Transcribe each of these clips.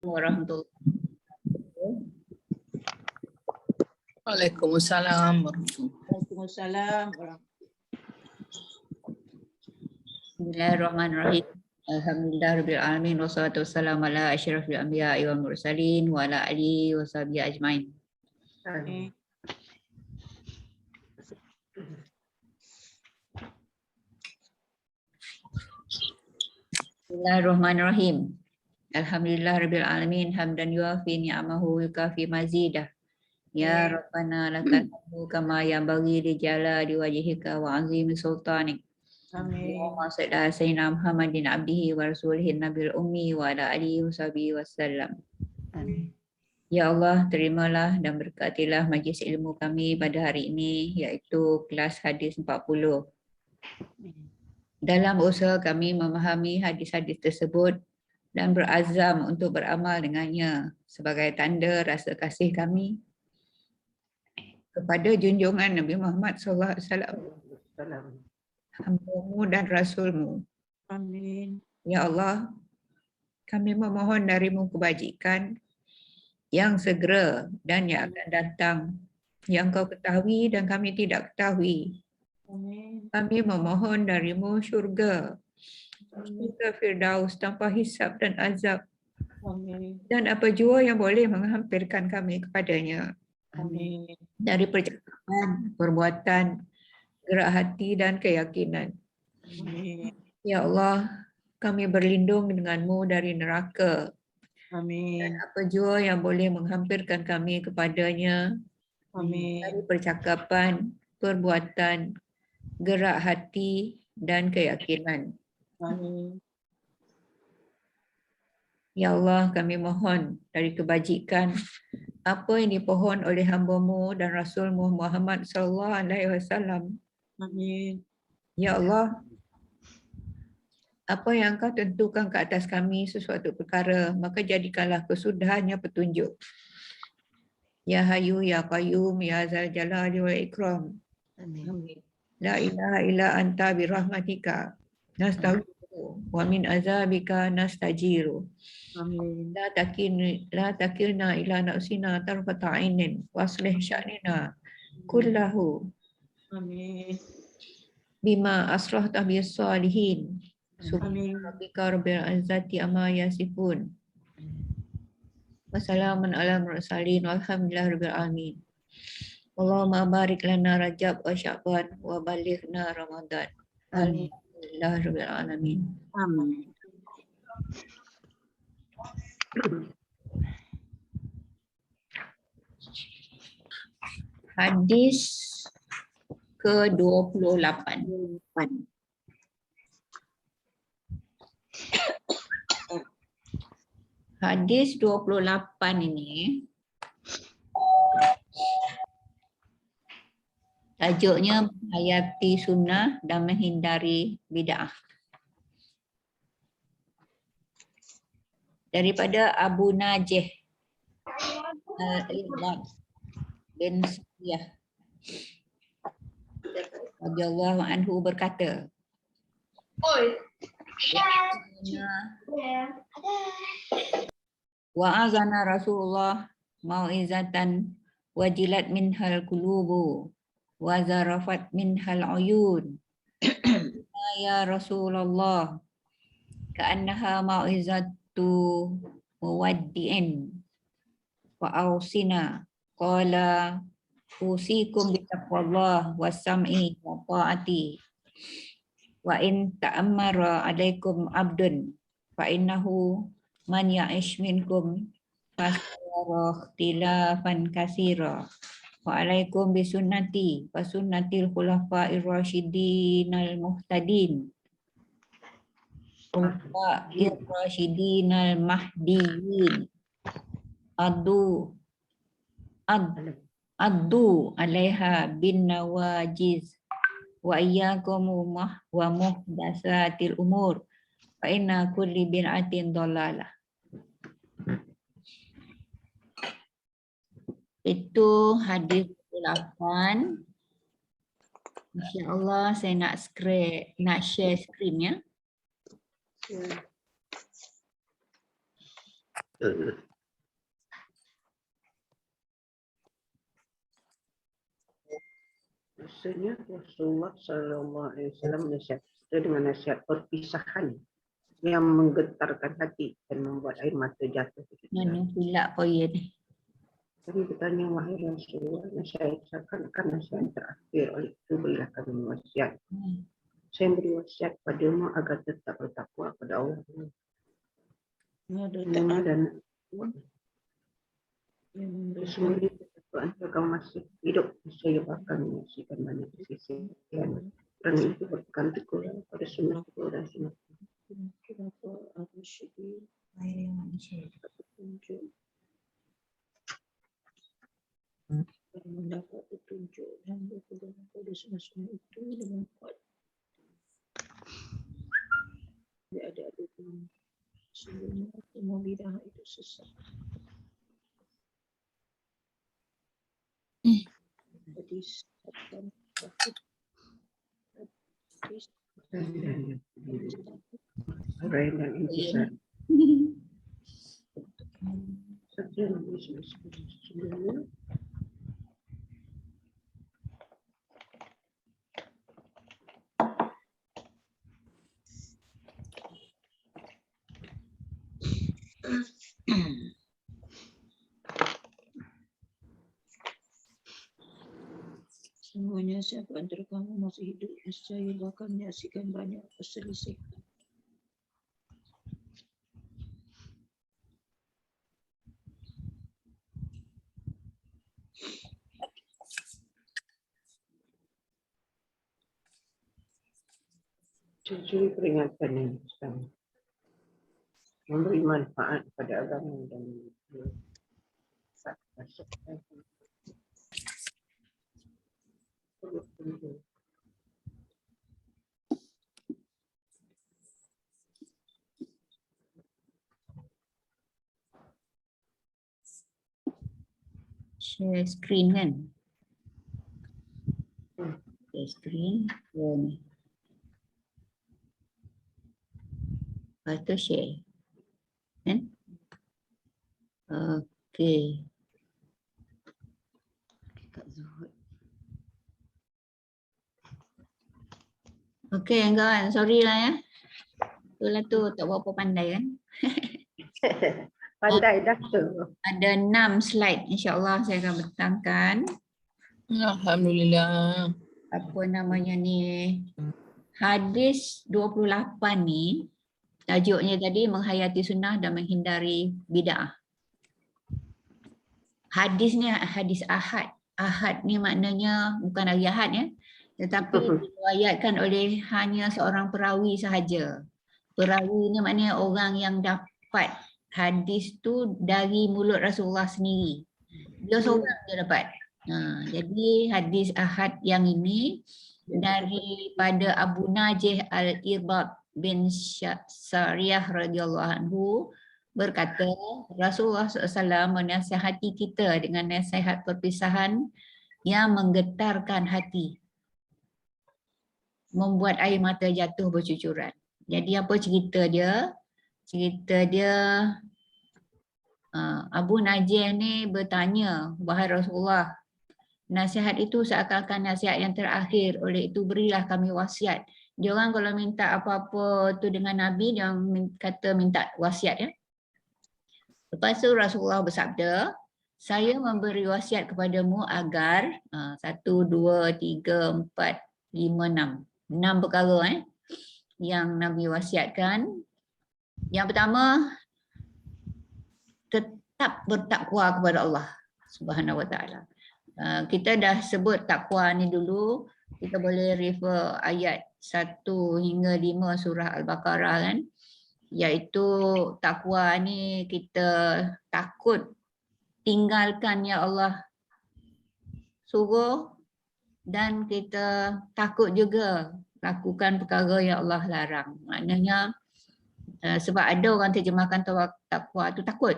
warahmatullahi Waalaikumsalam warahmatullahi Waalaikumsalam. Bismillahirrahmanirrahim. Alhamdulillahirabbil alamin wassalatu wassalamu ala asyrafil anbiya'i wal mursalin wa ala alihi washabihi ajmain. Amin. Bismillahirrahmanirrahim. Alhamdulillahirabbil alamin hamdan yuafi ni'amahu yukafi mazidah. Ya Rabbana lakal hamdu kama yanbaghi li jalali wajhika wa 'azimi sultanik. Amin. Allahumma shalli ala sayyidina Muhammadin abdihi wa rasulihi nabiyil ummi wa ala alihi washabihi wasallam. Amin. Ya Allah, terimalah dan berkatilah majlis ilmu kami pada hari ini, iaitu kelas hadis 40. Dalam usaha kami memahami hadis-hadis tersebut dan berazam untuk beramal dengannya sebagai tanda rasa kasih kami kepada junjungan Nabi Muhammad SAW, hamba-Mu dan Rasul-Mu. Amin. Ya Allah, kami memohon dari-Mu kebajikan yang segera dan yang akan datang, yang Kau ketahui dan kami tidak ketahui. Amin. Kami memohon dari-Mu syurga, syurga Firdaus tanpa hisab dan azab, Amin. dan apa jua yang boleh menghampirkan kami kepadanya Amin. dari percakapan, perbuatan, gerak hati dan keyakinan. Amin. Ya Allah, kami berlindung dengan-Mu dari neraka, dan Amin. apa jua yang boleh menghampirkan kami kepadanya Amin. dari percakapan, perbuatan, gerak hati dan keyakinan. Amin. Ya Allah, kami mohon dari kebajikan apa yang dipohon oleh hamba-Mu dan Rasul-Mu Muhammad SAW. Amin. Ya Allah, apa yang Kau tentukan ke atas kami sesuatu perkara, maka jadikanlah kesudahannya petunjuk. Ya Hayyu Ya Qayyum Ya Zal Jalali wal Ikram. Amin. La ilaha illa anta birahmatika nastaghfiru wa min azabika nastajiru. Amin. La takilna ila nafsina tarfata ainin waslih sya'nina kullahu Amin. bima asrahta bis salihin. Amin. Subhana rabbika rabbil izzati amma yasifun. Wassalamun ala mursalin walhamdulillahirabbil alamin. Allahumma barik lana Rajab wa Sya'ban wa balighna Ramadan. Amin. Alhamdulillahirabbil alamin. Amin. Hadis ke-28. Hadis 28 ini tajuknya menghayati sunnah dan menghindari bid'ah. Daripada Abu Najih Al-Irbad bin Sufyah radhiyallahu anhu berkata, wa'azana Rasulullah mau'izatan wajilat minhal qulubu wa zarafat minhal uyun. Ya Rasulullah, ka'annaha mau'izatu muwaddi'in wa ausina. Qala usikum bitaqwallah was-sam'i wa ta'ati. Wa in ta'ammara alaikum abdun fa innahu man ya'ish minkum fasara ikhtilafan katsira. Wa alaikum bisunnati wa sunnatil khulafa'ir rasyidin al muhtadin. Khulafa'ir rasyidin al mahdiyin. Addu alaiha bin nawajiz wa iyyakum wa muhdatsatil umur fa inna kulli bid'atin dhalalah. Itu hadis 8. Insya-Allah saya nak share screen ya. Maksudnya Rasulullah Sallallahu Alaihi Wasallam menasihat dengan nasihat perpisahan yang menggetarkan hati dan membuat air mata jatuh. Mana pula poin ni? Kami bertanya, wahai Rasulullah, nasihat seakan-akan nasihat terakhir, oleh itu berilah kami wasiat. Saya beri wasiat padamu agar tetap bertakwa kepada Allah. Dan sesungguhnya ketakwaan kamu masih hidup, saya bakal menyaksikan banyak kesisihan. Kerana itu berpegang teguh pada sunnah dan sunnah. Kenapa aku sedih? Petunjuk. Mendapat petunjuk dan berpegang pada sunnah itu dengan kuat. Tidak ada pun. Sesungguhnya semua bidah itu sesat. Hadis Orang yang intisar. Sesungguhnya Semuanya siapa antara kamu masih hidup, saya bakal menyaksikan banyak perselisihan. ciri peringatan yang sama. Memberi manfaat pada agama dan Share screen kan? Share screen. Ni. Lepas tu share. Kan? Okey. Okey kawan, sorry lah ya. Itulah tu tak berapa pandai kan. pandai doktor. Ada 6 slide, insya-Allah saya akan bentangkan. Alhamdulillah. Apa namanya ni? Hadis 28 ni tajuknya tadi menghayati sunnah dan menghindari bid'ah. Hadis ni hadis ahad. Ahad ni maknanya bukan hari Ahad ya, tetapi diriwayatkan oleh hanya seorang perawi sahaja. Perawi ni maknanya orang yang dapat hadis tu dari mulut Rasulullah sendiri. Dia seorang dia dapat. Jadi hadis ahad yang ini daripada Abu Najih Al-Irbad bin Sariyah radhiyallahu anhu berkata, Rasulullah SAW menasihati kita dengan nasihat perpisahan yang menggetarkan hati, membuat air mata jatuh bercucuran. Jadi apa cerita dia? Cerita dia Abu Najih ni bertanya, wahai Rasulullah, nasihat itu seakan-akan nasihat yang terakhir, oleh itu berilah kami wasiat. Dia orang kalau minta apa-apa tu dengan Nabi, dia kata minta wasiat ya. Lepas tu Rasulullah bersabda, saya memberi wasiat kepadamu agar 1, 2, 3, 4, 5, 6. 6 perkara yang Nabi wasiatkan. Yang pertama, tetap bertakwa kepada Allah Subhanahu Wa Taala. Kita dah sebut takwa ni dulu, kita boleh refer ayat 1 hingga 5 surah Al-Baqarah kan. Iaitu takwa ni kita takut tinggalkan yang Allah suruh dan kita takut juga lakukan perkara yang Allah larang. Maknanya sebab ada orang terjemahkan takwa tu takut.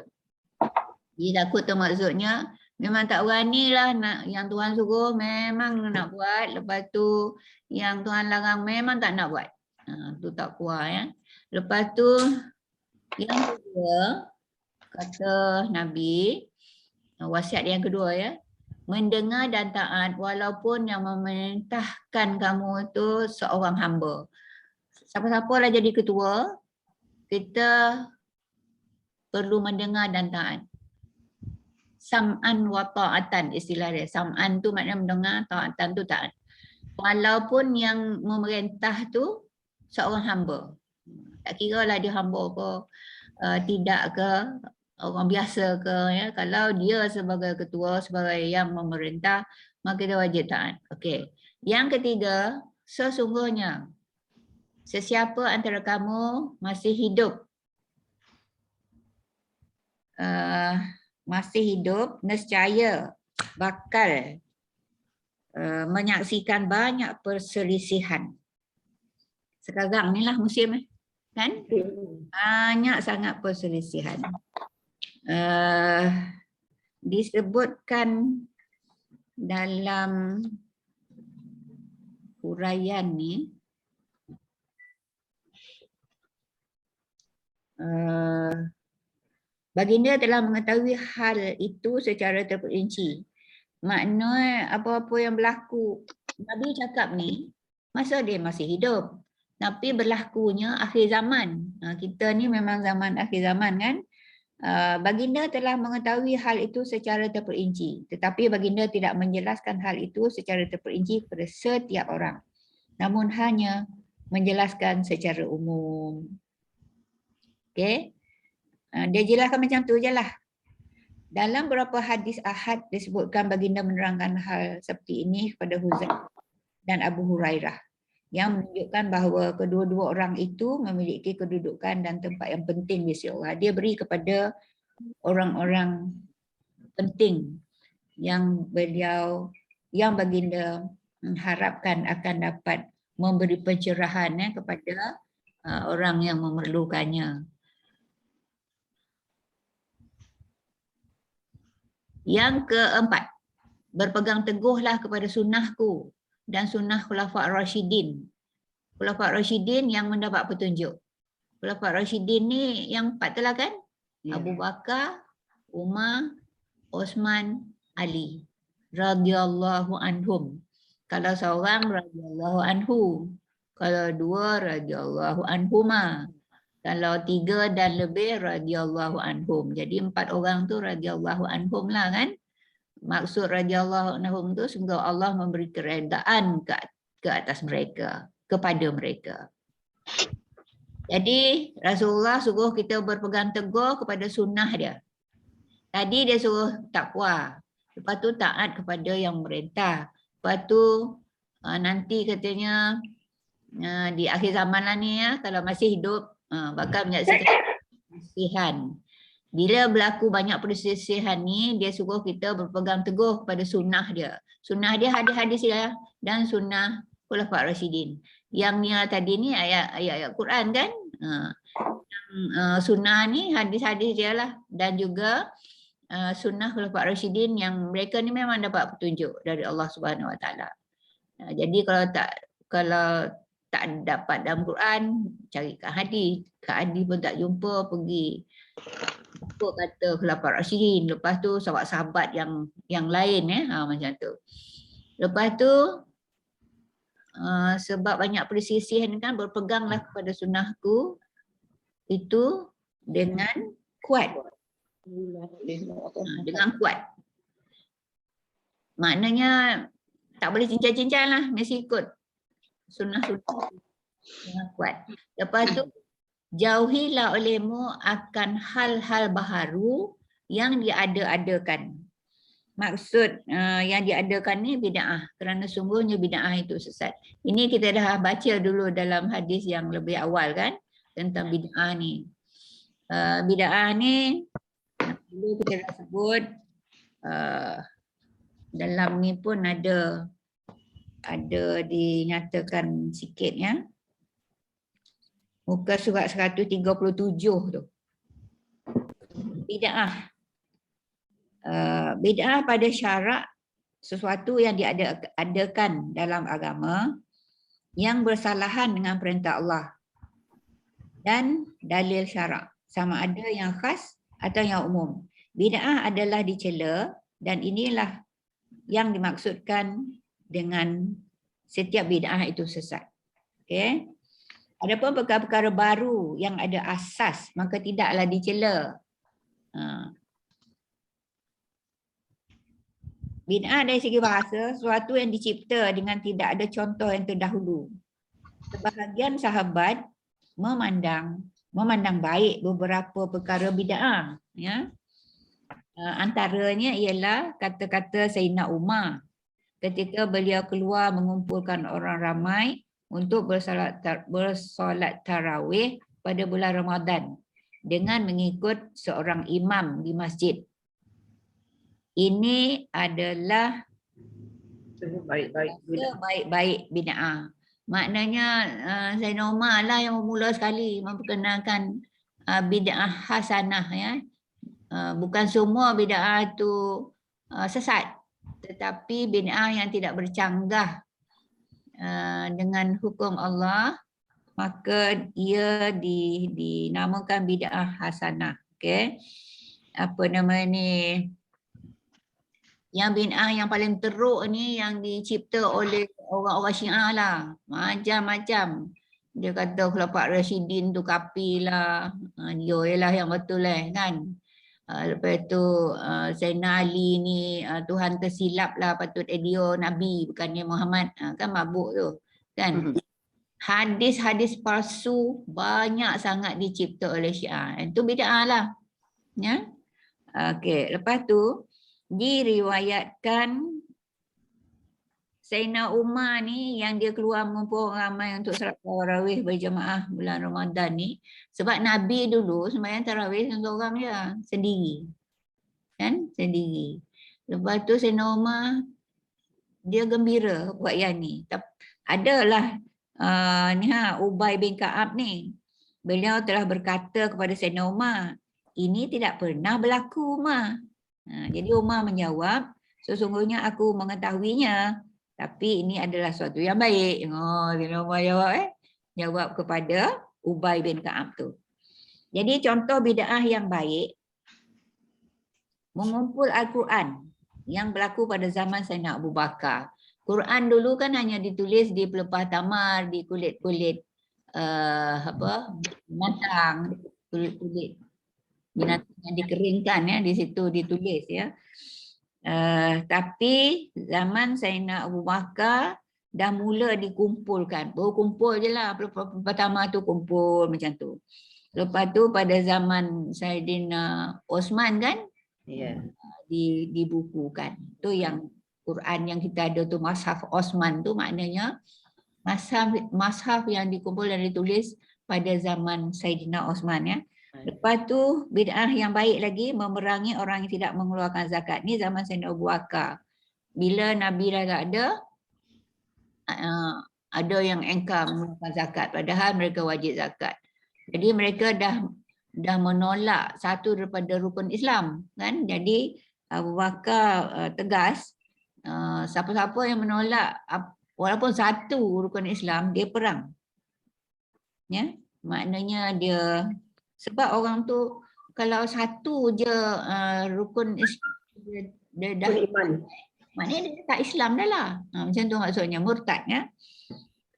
Jadi takut tu maksudnya memang tak beranilah nak yang Tuhan suruh memang nak buat, lepas tu yang Tuhan larang memang tak nak buat. Tu takwa ya. Lepas tu yang kedua, Kata Nabi, wasiat yang kedua ya, mendengar dan taat walaupun yang memerintahkan kamu itu seorang hamba. Siapa-siapa lah jadi ketua, kita perlu mendengar dan taat. Sam'an wa ta'atan istilah dia. Sam'an tu maknanya mendengar, ta'atan tu taat. Walaupun yang memerintah tu seorang hamba. Tak kira lah dia hamba ke, tidak ke, orang biasa ke. Ya. Kalau dia sebagai ketua, sebagai yang memerintah, maka kita wajib taat. Okey. Yang ketiga, sesungguhnya sesiapa antara kamu masih hidup, nescaya bakal menyaksikan banyak perselisihan. Sekarang ni lah musim kan? Banyak sangat perselisihan. Disebutkan dalam huraian ni, baginda telah mengetahui hal itu secara terperinci. Maknanya apa-apa yang berlaku, Nabi cakap ni masa dia masih hidup. Tapi berlakunya akhir zaman. Kita ni memang zaman akhir zaman kan. Baginda telah mengetahui hal itu secara terperinci. Tetapi baginda tidak menjelaskan hal itu secara terperinci kepada setiap orang. Namun hanya menjelaskan secara umum. Okey. Dia jelaskan macam tu je lah. Dalam beberapa hadis ahad disebutkan baginda menerangkan hal seperti ini kepada Huzaifah dan Abu Hurairah yang menunjukkan bahawa kedua-dua orang itu memiliki kedudukan dan tempat yang penting di sisi Allah. Dia beri kepada orang-orang penting yang baginda harapkan akan dapat memberi pencerahan kepada orang yang memerlukannya. Yang keempat, berpegang teguhlah kepada sunnahku dan sunnah Khulafa' Rasyidin. Khulafa' Rasyidin yang mendapat petunjuk. Khulafa' Rasyidin ni yang 4 telah kan? Yeah. Abu Bakar, Umar, Osman, Ali. Radhiyallahu anhum. Kalau seorang, radhiyallahu anhu. Kalau 2, radhiyallahu anhuma. Kalau 3 dan lebih, radhiyallahu anhum. Jadi 4 orang tu radhiyallahu anhum lah kan. Maksud radhiyallahu anhum tu semoga Allah memberi keredaan ke atas mereka, kepada mereka. Jadi Rasulullah suruh kita berpegang teguh kepada sunnah dia. Tadi dia suruh takwa. Lepas tu taat kepada yang merintah. Lepas tu nanti katanya di akhir zaman lah ni ya, kalau masih hidup bakal menyaksikan perselisihan. Bila berlaku banyak perselisihan ni, dia suruh kita berpegang teguh kepada sunnah dia. Sunnah dia hadis-hadis dia dan sunnah Khulafa' Rasyidin. Yang ni tadi ni ayat-ayat Quran kan? Sunnah ni hadis-hadis dia lah. Dan juga sunnah Khulafa' Rasyidin yang mereka ni memang dapat petunjuk dari Allah Subhanahu Wa Taala. Jadi kalau tak dapat dalam Quran, cari kat hadis. Kat hadis pun tak jumpa, pergi apa kata Khulafa' Rasyidin. Lepas tu sahabat-sahabat yang lain macam tu. Lepas tu sebab banyak perselisihan kan, berpeganglah kepada sunnahku itu dengan kuat. Dengan kuat. Maknanya tak boleh cincang-cincang lah, mesti ikut sunnah-sunnah dengan kuat. Lepas tu jauhilah olehmu akan hal-hal baharu yang diada-adakan. Maksud yang diadakan ni bid'ah, kerana sungguhnya bid'ah itu sesat. Ini kita dah baca dulu dalam hadis yang lebih awal kan, tentang bid'ah ni. Bid'ah ni dulu kita dah sebut, dalam ni pun ada dinyatakan sikit ya. Muka surat 137 tu. Bid'ah. Bid'ah pada syarak sesuatu yang diadakan dalam agama yang bersalahan dengan perintah Allah dan dalil syarak. Sama ada yang khas atau yang umum. Bid'ah adalah dicela dan inilah yang dimaksudkan dengan setiap bid'ah itu sesat. Okey. Adapun perkara-perkara baru yang ada asas maka tidaklah dicela. Bid'ah dari segi bahasa sesuatu yang dicipta dengan tidak ada contoh yang terdahulu. Sebahagian sahabat memandang baik beberapa perkara bid'ah, ya. Antaranya ialah kata-kata Sayyidina Umar ketika beliau keluar mengumpulkan orang ramai untuk bersolat tarawih pada bulan Ramadan dengan mengikut seorang imam di masjid. Ini adalah baik-baik bid'ah. Maknanya Sayyidina Umar lah yang memula sekali memperkenalkan bid'ah hasanah, ya. Bukan semua bid'ah itu sesat, tetapi bid'ah yang tidak bercanggah dengan hukum Allah maka ia dinamakan bid'ah hasanah. Okey. Apa nama ni? Yang bid'ah yang paling teruk ni yang dicipta oleh orang-orang Syiah lah. Macam-macam. Dia kata Khulafaur Rasyidin tu kafir lah. Dia ialah yang betul kan. Lepas tu Sayyidina Ali ni Tuhan tersilap lah, patut dia Nabi bukannya Muhammad. Kan mabuk tu. Kan. Hadis-hadis palsu banyak sangat dicipta oleh Syiah. Itu bid'ah lah. Ya. Okey, lepas tu diriwayatkan Sayyidina Umar ni yang dia keluar mengumpul ramai untuk salat tarawih berjemaah bulan Ramadan ni sebab Nabi dulu sembahyang tarawih seorang je, sendiri. Kan? Sendiri. Lepas tu Sayyidina Umar dia gembira buat yang ni. Adalah Ubay bin Ka'ab ni. Beliau telah berkata kepada Sayyidina Umar, ini tidak pernah berlaku Umar. Jadi Umar menjawab, sesungguhnya aku mengetahuinya, tapi ini adalah suatu yang baik. Sayyidina Umar jawab kepada Ubay bin Ka'ab tu. Jadi contoh bid'ah yang baik, mengumpul Al-Quran yang berlaku pada zaman Sayyidina Abu Bakar. Quran dulu kan hanya ditulis di pelepah tamar, di kulit-kulit binatang, kulit-kulit binatang yang dikeringkan, ya, di situ ditulis, ya. Tapi zaman Sayyidina Abu Bakar dah mula dikumpulkan. Baru kumpul je lah, pertama tu kumpul macam tu. Lepas tu pada zaman Sayyidina Osman kan, dibukukan. Tu yang Quran yang kita ada tu, Mashaf Osman tu, maknanya Mashaf yang dikumpul dan ditulis pada zaman Sayyidina Osman, ya. Lepas tu bid'ah yang baik lagi, memerangi orang yang tidak mengeluarkan zakat. Ni zaman Sayyidina Abu Bakar. Bila Nabi dah tak ada yang engkar mengeluarkan zakat, padahal mereka wajib zakat. Jadi mereka dah menolak satu daripada rukun Islam, kan? Jadi Abu Bakar tegas, siapa-siapa yang menolak walaupun satu rukun Islam, dia perang. Ya, maknanya dia, sebab orang tu kalau satu je rukun Islam dia dah iman, maknanya dia tak Islam dah lah. Macam tu maksudnya, murtad, ya.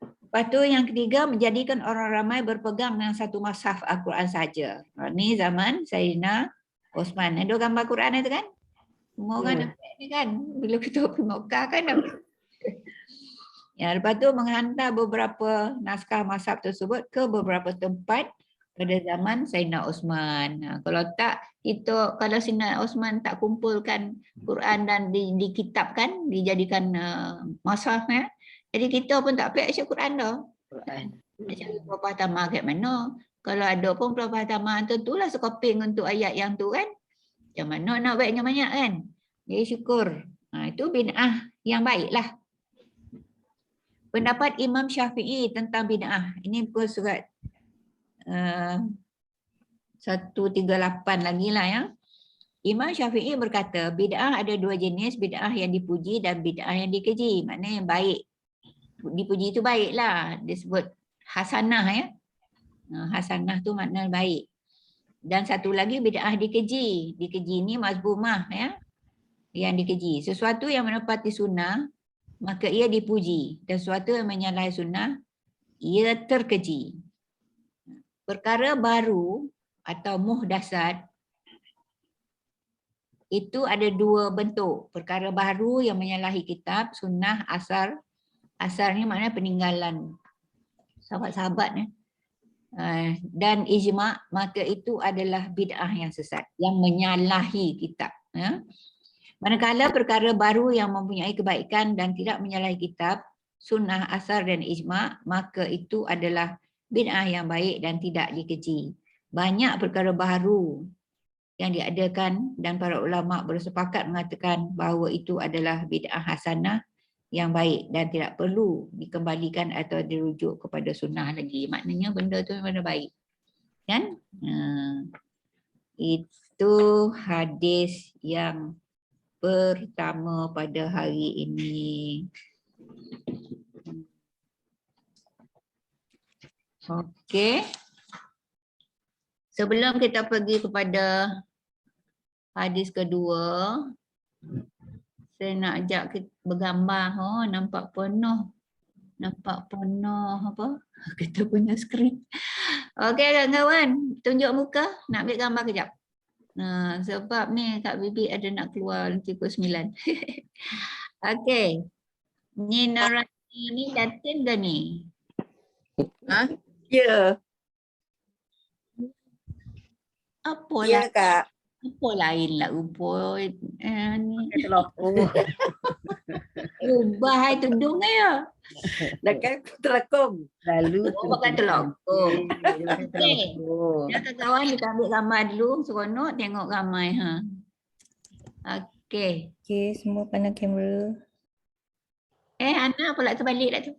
Lepas tu yang ketiga, menjadikan orang ramai berpegang dengan satu mashaf Al-Quran saja. Ni zaman Sayyidina Osman. Ada gambar Quran itu kan? Semua orang dapat ni kan? Bila kita pergi Mekah kan dapat. Ya, lepas tu menghantar beberapa naskah mashaf tersebut ke beberapa tempat pada zaman Sayyidina Osman. Kalau tak, kalau Sayyidina Osman tak kumpulkan Quran dan dikitabkan, dijadikan mashaf, ya. Jadi kita pun tak pakai asyik Quran dah. Macam pelepah tamar kat mana. Kalau ada pun pelepah tamar tentulah sekoping untuk ayat yang tu kan. Macam mana nak baiknya banyak kan. Jadi syukur. Itu bid'ah yang baik lah. Pendapat Imam Syafi'i tentang bid'ah. Ini pun surat 138 lagi lah, ya. Imam Syafi'i berkata, bid'ah ada dua jenis, bid'ah yang dipuji dan bid'ah yang dikeji. Maknanya yang baik. Dipuji itu baiklah, disebut hasanah, ya. Hasanah tu makna baik. Dan satu lagi bid'ah dikeji. Dikeji ni mazbumah ya. Yang dikeji. Sesuatu yang menepati sunnah maka ia dipuji. Dan sesuatu yang menyalahi sunnah ia terkeji. Perkara baru atau muhdasat itu ada dua bentuk. Perkara baru yang menyalahi kitab, sunnah, asar. Asar ni maknanya peninggalan sahabat-sahabat. Dan ijma', maka itu adalah bid'ah yang sesat. Yang menyalahi kitab. Ya. Manakala perkara baru yang mempunyai kebaikan dan tidak menyalahi kitab, sunnah, asar dan ijma', maka itu adalah bid'ah yang baik dan tidak dikeji. Banyak perkara baru yang diadakan dan para ulama bersepakat mengatakan bahawa itu adalah bid'ah hasanah yang baik dan tidak perlu dikembalikan atau dirujuk kepada sunnah lagi. Maknanya benda tu benda baik. Kan? Itu hadis yang pertama pada hari ini. Okey. Sebelum kita pergi kepada hadis kedua, saya nak ajak kita bergambar. Oh, nampak penuh. Nampak penuh apa? Kita punya skrin. Okey kawan-kawan, tunjuk muka. Nak ambil gambar kejap. Sebab ni Kak Bibi ada nak keluar nanti pukul 9. Okey. Ni Narani ni Latin ke ni? Ha? Ya. Apa Ya, lah? Kak. Apa lain lah rupa ni. Telokong. Ubah hai tudung ya. Dah kan telokong. Lalu Oh, pakai telokong. Okey. Ya kawan kita ambil gambar dulu, seronok tengok ramai ha. Okey. Okey, semua pandang kamera. Ana pula terbalik dah tu.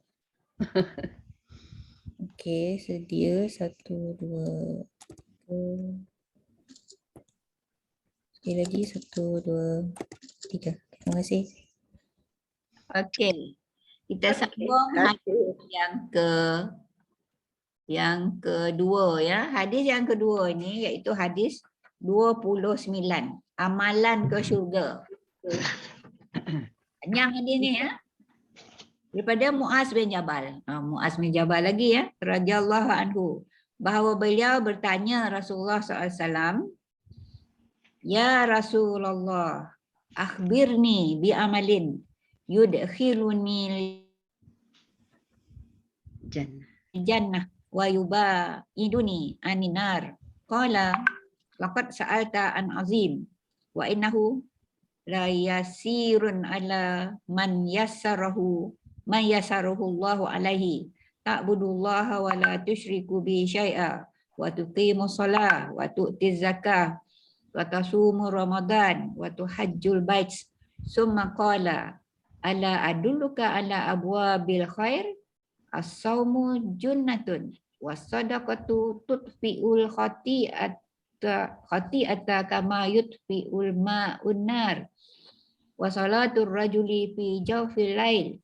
Okey, sedia 1, 2, 3. Sekali lagi 1, 2, 3. Terima kasih. Okey. Kita sambung hadis yang kedua ya. Hadis yang kedua ni iaitu hadis 29. Amalan ke syurga. Panjang hadis ni ya. Daripada Muaz bin Jabal. Muaz bin Jabal lagi ya. Radhiyallahu anhu. Bahawa beliau bertanya Rasulullah SAW. Ya Rasulullah. Akhbirni bi amalin. Yudkhiluni jannah wa yubaiduni aninar. Qala laqad sa'alta an azim wa innahu la yasirun ala man yassarahu Allahu alaihi ta'budullaha wa la tusyriku bi syai'a wa tuqimu shalah wa tu'ti zakah wa tasumu ramadan wa tuhajjul bait. Summa qala ala adulluka ala abwabil khair as-saumu junnatun was-sadaqatu tutfi'ul khati'ata kama yutfi'ul ma'un nar wa salatul rajuli fi jawfil lail.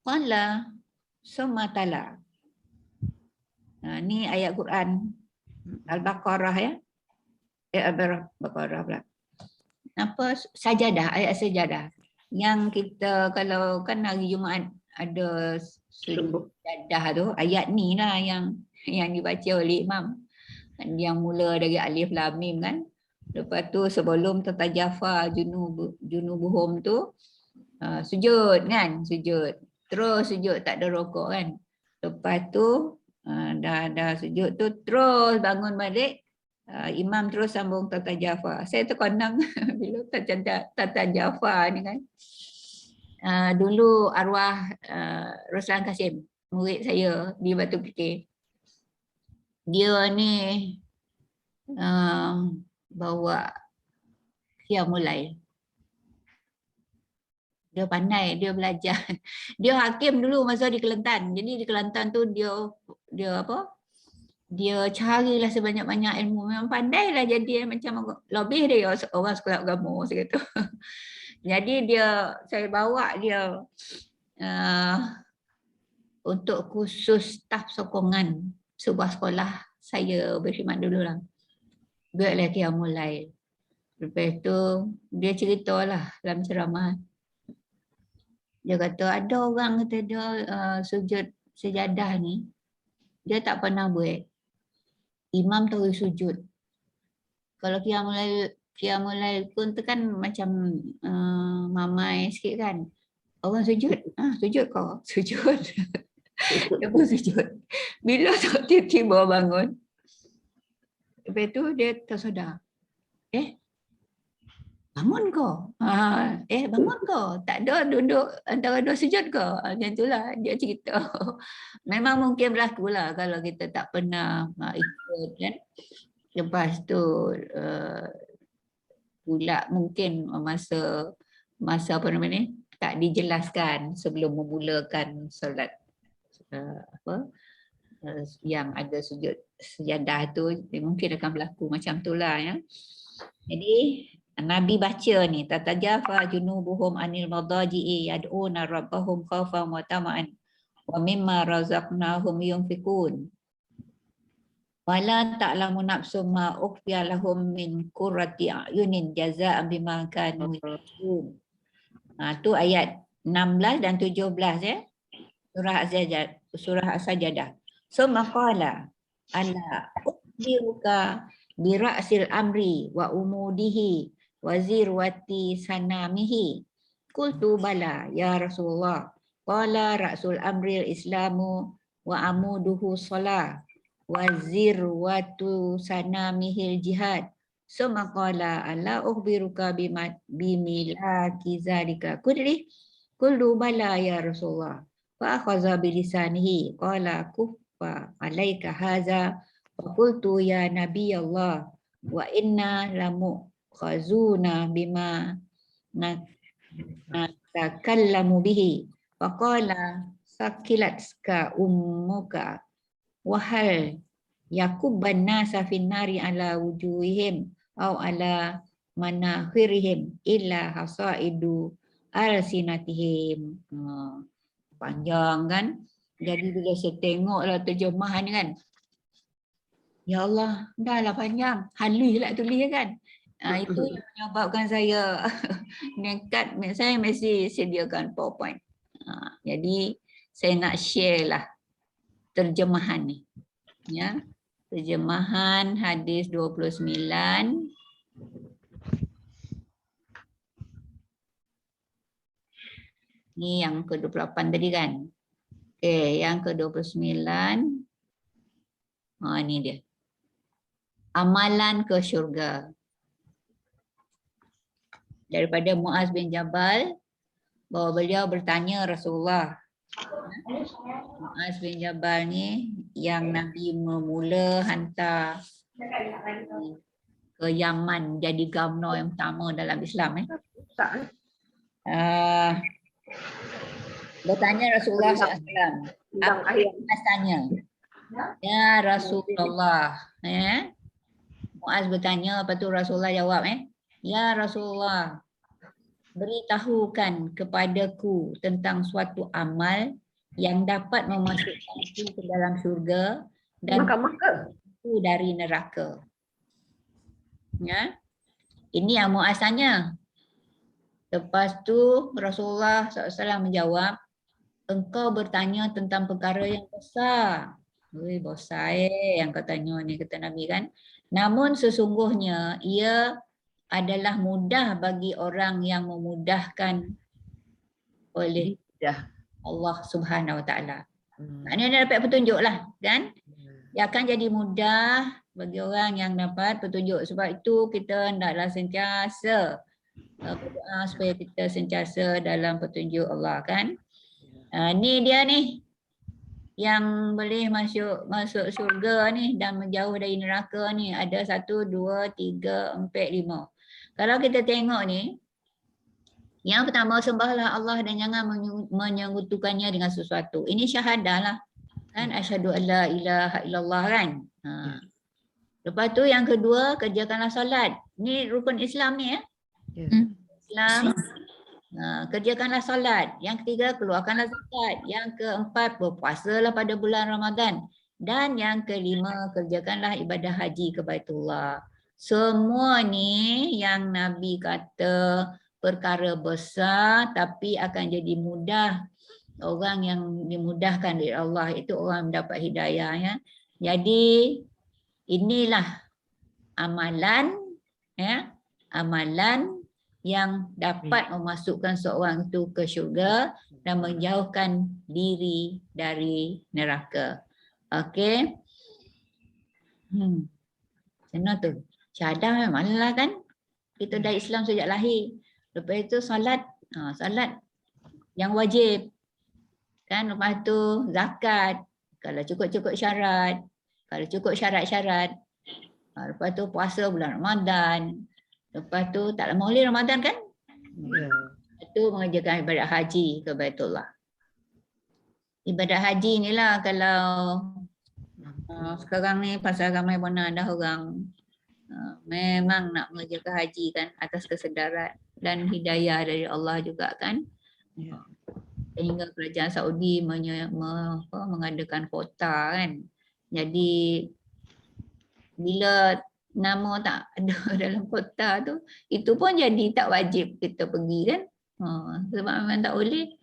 Qala summa tala. Ni ayat Quran Al-Baqarah ya. Al-Baqarah pula. Apa sajadah, ayat sajadah. Yang kita kalau kan hari Jumaat ada sajadah tu, ayat ni lah yang dibaca oleh imam. Yang mula dari alif lam mim kan. Lepas tu sebelum tatajafa junubuhum tu sujud kan, sujud. Terus sujud tak ada rokok kan. Lepas tu dah sujud tu terus bangun balik. Imam terus sambung tatajafa. Saya terkonang bila tatajafa ni kan. Dulu arwah Roslan Kasim, murid saya di Batu Putih. Dia ni bawa qiyamul lail. Dia pandai, dia belajar. Dia hakim dulu masa di Kelantan. Jadi di Kelantan tu dia apa? Dia carilah sebanyak-banyak ilmu. Memang pandailah jadi macam lebih dia orang sekolah agama saya kata. Jadi saya bawa dia untuk khusus staf sokongan sebuah sekolah saya berkhidmat dululah. Buatlah qiyamul lail. Lepas tu dia ceritalah dalam ceramah. Dia kata ada orang kata dia sujud sejadah ni dia tak pernah buat. Imam tahu sujud. Kalau qiyamul lail pun tu kan macam mamai sikit kan. Orang sujud, sujud kau, sujud. Dia pun sujud. Bila tak tiba-tiba bangun. Lepas tu dia tersedar. Bangun kau. Bangun kau. Tak ada duduk antara dua sujud kau. Macam itulah dia cerita. Memang mungkin berlaku lah kalau kita tak pernah ikut kan. Lepas tu pula mungkin masa apa namanya ni tak dijelaskan sebelum memulakan solat yang ada sujud sejadah tu, mungkin akan berlaku macam itulah ya. Jadi Nabi baca ni, tatajafa junubuhum anil madaji'i yad'una rabbahum khaufan wa tama'an wa mimma razaqnahum yunfikun. Wala ta'lamu nafsum ma ukhfiya lahum min qurrati a'yunin jazaa'an bima kanu ya'malun. Tu ayat 16 dan 17 ya. Surah As-Sajdah. So maqala ala ukhbiruka bi ra'sil amri wa umudihi wa zirwati sanamihi. Qultu bala ya Rasulullah. Qala ra'sul amri islamu wa amuduhu shalah wa zirwatu sanamihil jihad. Summa qala ala ukhbiruka bimilaki zalika kulli. Qultu bala ya Rasulullah. Fa akhadha bilisanihi qala kuffa alaika hadza wa qultu ya nabi Allah wa inna lamu khazuna bima natakallamu bihi faqala sakilatka ummuka wa hal yakubban nasa finnari ala wujuhihim aw ala manakhirihim illa hasaidu alsinatihim. Panjang kan. Jadi bila saya tengoklah terjemahan ni kan, ya Allah, dah lah panjang. Halus lah tulis kan. Itu yang menyebabkan saya nekat, saya mesti sediakan PowerPoint. Jadi saya nak share lah terjemahan ni. Ya. Terjemahan hadis 29. Ni yang ke-28 tadi kan. Okey, yang ke-29. Ni dia. Amalan ke syurga. Daripada Muaz bin Jabal, bahawa beliau bertanya Rasulullah. Muaz bin Jabal ni yang Nabi memula hantar ke Yaman jadi governor yang pertama dalam Islam. Bertanya Rasulullah SAW. Apa yang tanya? Ya Rasulullah. Muaz bertanya, lepas tu Rasulullah jawab. Ya Rasulullah, beritahukan kepadaku tentang suatu amal yang dapat memasukkanku ke dalam syurga dan aku dari neraka. Ya. Ini yang Muaz tanya. Lepas tu Rasulullah SAW menjawab, engkau bertanya tentang perkara yang besar. Besar yang kau tanya ni, kata Nabi kan. Namun sesungguhnya ia adalah mudah bagi orang yang memudahkan oleh Allah Subhanahu Wa Taala. Maknanya dia dapat petunjuk lah kan. Dia akan jadi mudah bagi orang yang dapat petunjuk. Sebab itu kita hendaklah sentiasa berdoa supaya kita sentiasa dalam petunjuk Allah kan. Ni dia ni yang boleh masuk syurga ni dan menjauh dari neraka ni ada 1, 2, 3, 4, 5. Kalau kita tengok ni, yang pertama sembahlah Allah dan jangan menyekutukannya dengan sesuatu. Ini syahadah lah kan, asyhadu alla ilaha illallah kan. Lepas tu yang kedua, kerjakanlah solat. Ni rukun Islam ni ya. Islam. Kerjakanlah solat. Yang ketiga, keluarkanlah zakat. Yang keempat, berpuasalah pada bulan Ramadan. Dan yang kelima, kerjakanlah ibadah haji ke Baitullah. Semua ni yang Nabi kata perkara besar tapi akan jadi mudah. Orang yang dimudahkan oleh Allah itu orang mendapat hidayah, ya. Jadi inilah amalan, ya, amalan yang dapat memasukkan seorang itu ke syurga dan menjauhkan diri dari neraka. Okey. Macam mana tu? Syahadah memanglah kan. Kita dah Islam sejak lahir. Lepas itu salat, salat yang wajib. Kan, lepas tu zakat. Kalau cukup-cukup syarat. Kalau cukup syarat-syarat. Lepas tu puasa bulan Ramadan. Lepas tu tak lama oleh Ramadan kan? Lepas tu mengerjakan ibadat haji ke Baitullah. Ibadat haji inilah kalau sekarang ni pasal ramai mana dah orang memang nak mengerjakan haji kan atas kesedaran dan hidayah dari Allah juga kan. Sehingga kerajaan Saudi mengadakan kota kan. Jadi bila nama tak ada dalam kota tu, itu pun jadi tak wajib kita pergi kan. Sebab memang tak boleh.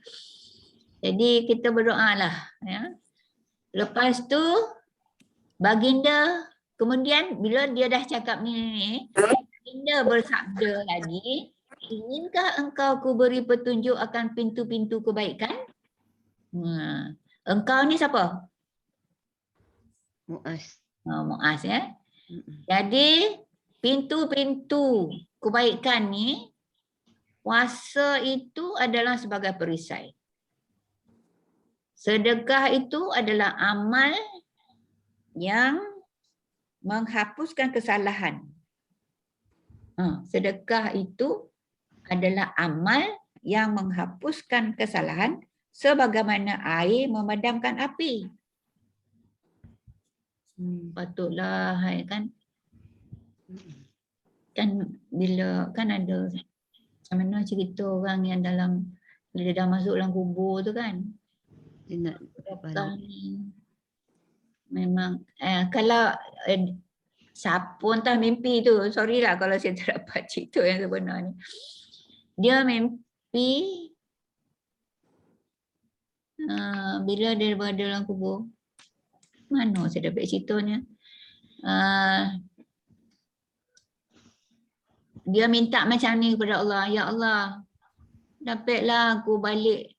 Jadi kita berdoa lah. Ya. Lepas tu baginda kemudian bila dia dah cakap ni, baginda bersabda lagi, inginkah engkau ku beri petunjuk akan pintu-pintu kebaikan? Engkau ni siapa? Muaz. Muaz, ya. Jadi pintu-pintu kebaikan ni, puasa itu adalah sebagai perisai. Sedekah itu adalah amal yang menghapuskan kesalahan. Sedekah itu adalah amal yang menghapuskan kesalahan sebagaimana air memadamkan api. Patutlah kan. Kan bila kan ada macam mana cerita orang yang dalam bila dah masuk dalam kubur tu kan. Dia nak memang kalau siapa entah mimpi tu, sorry lah kalau saya tak dapat cerita yang sebenar ni. Dia mimpi bila dia berada dalam kubur. Mana saya dapat ceritanya? Dia minta macam ni kepada Allah, ya Allah, dapatlah aku balik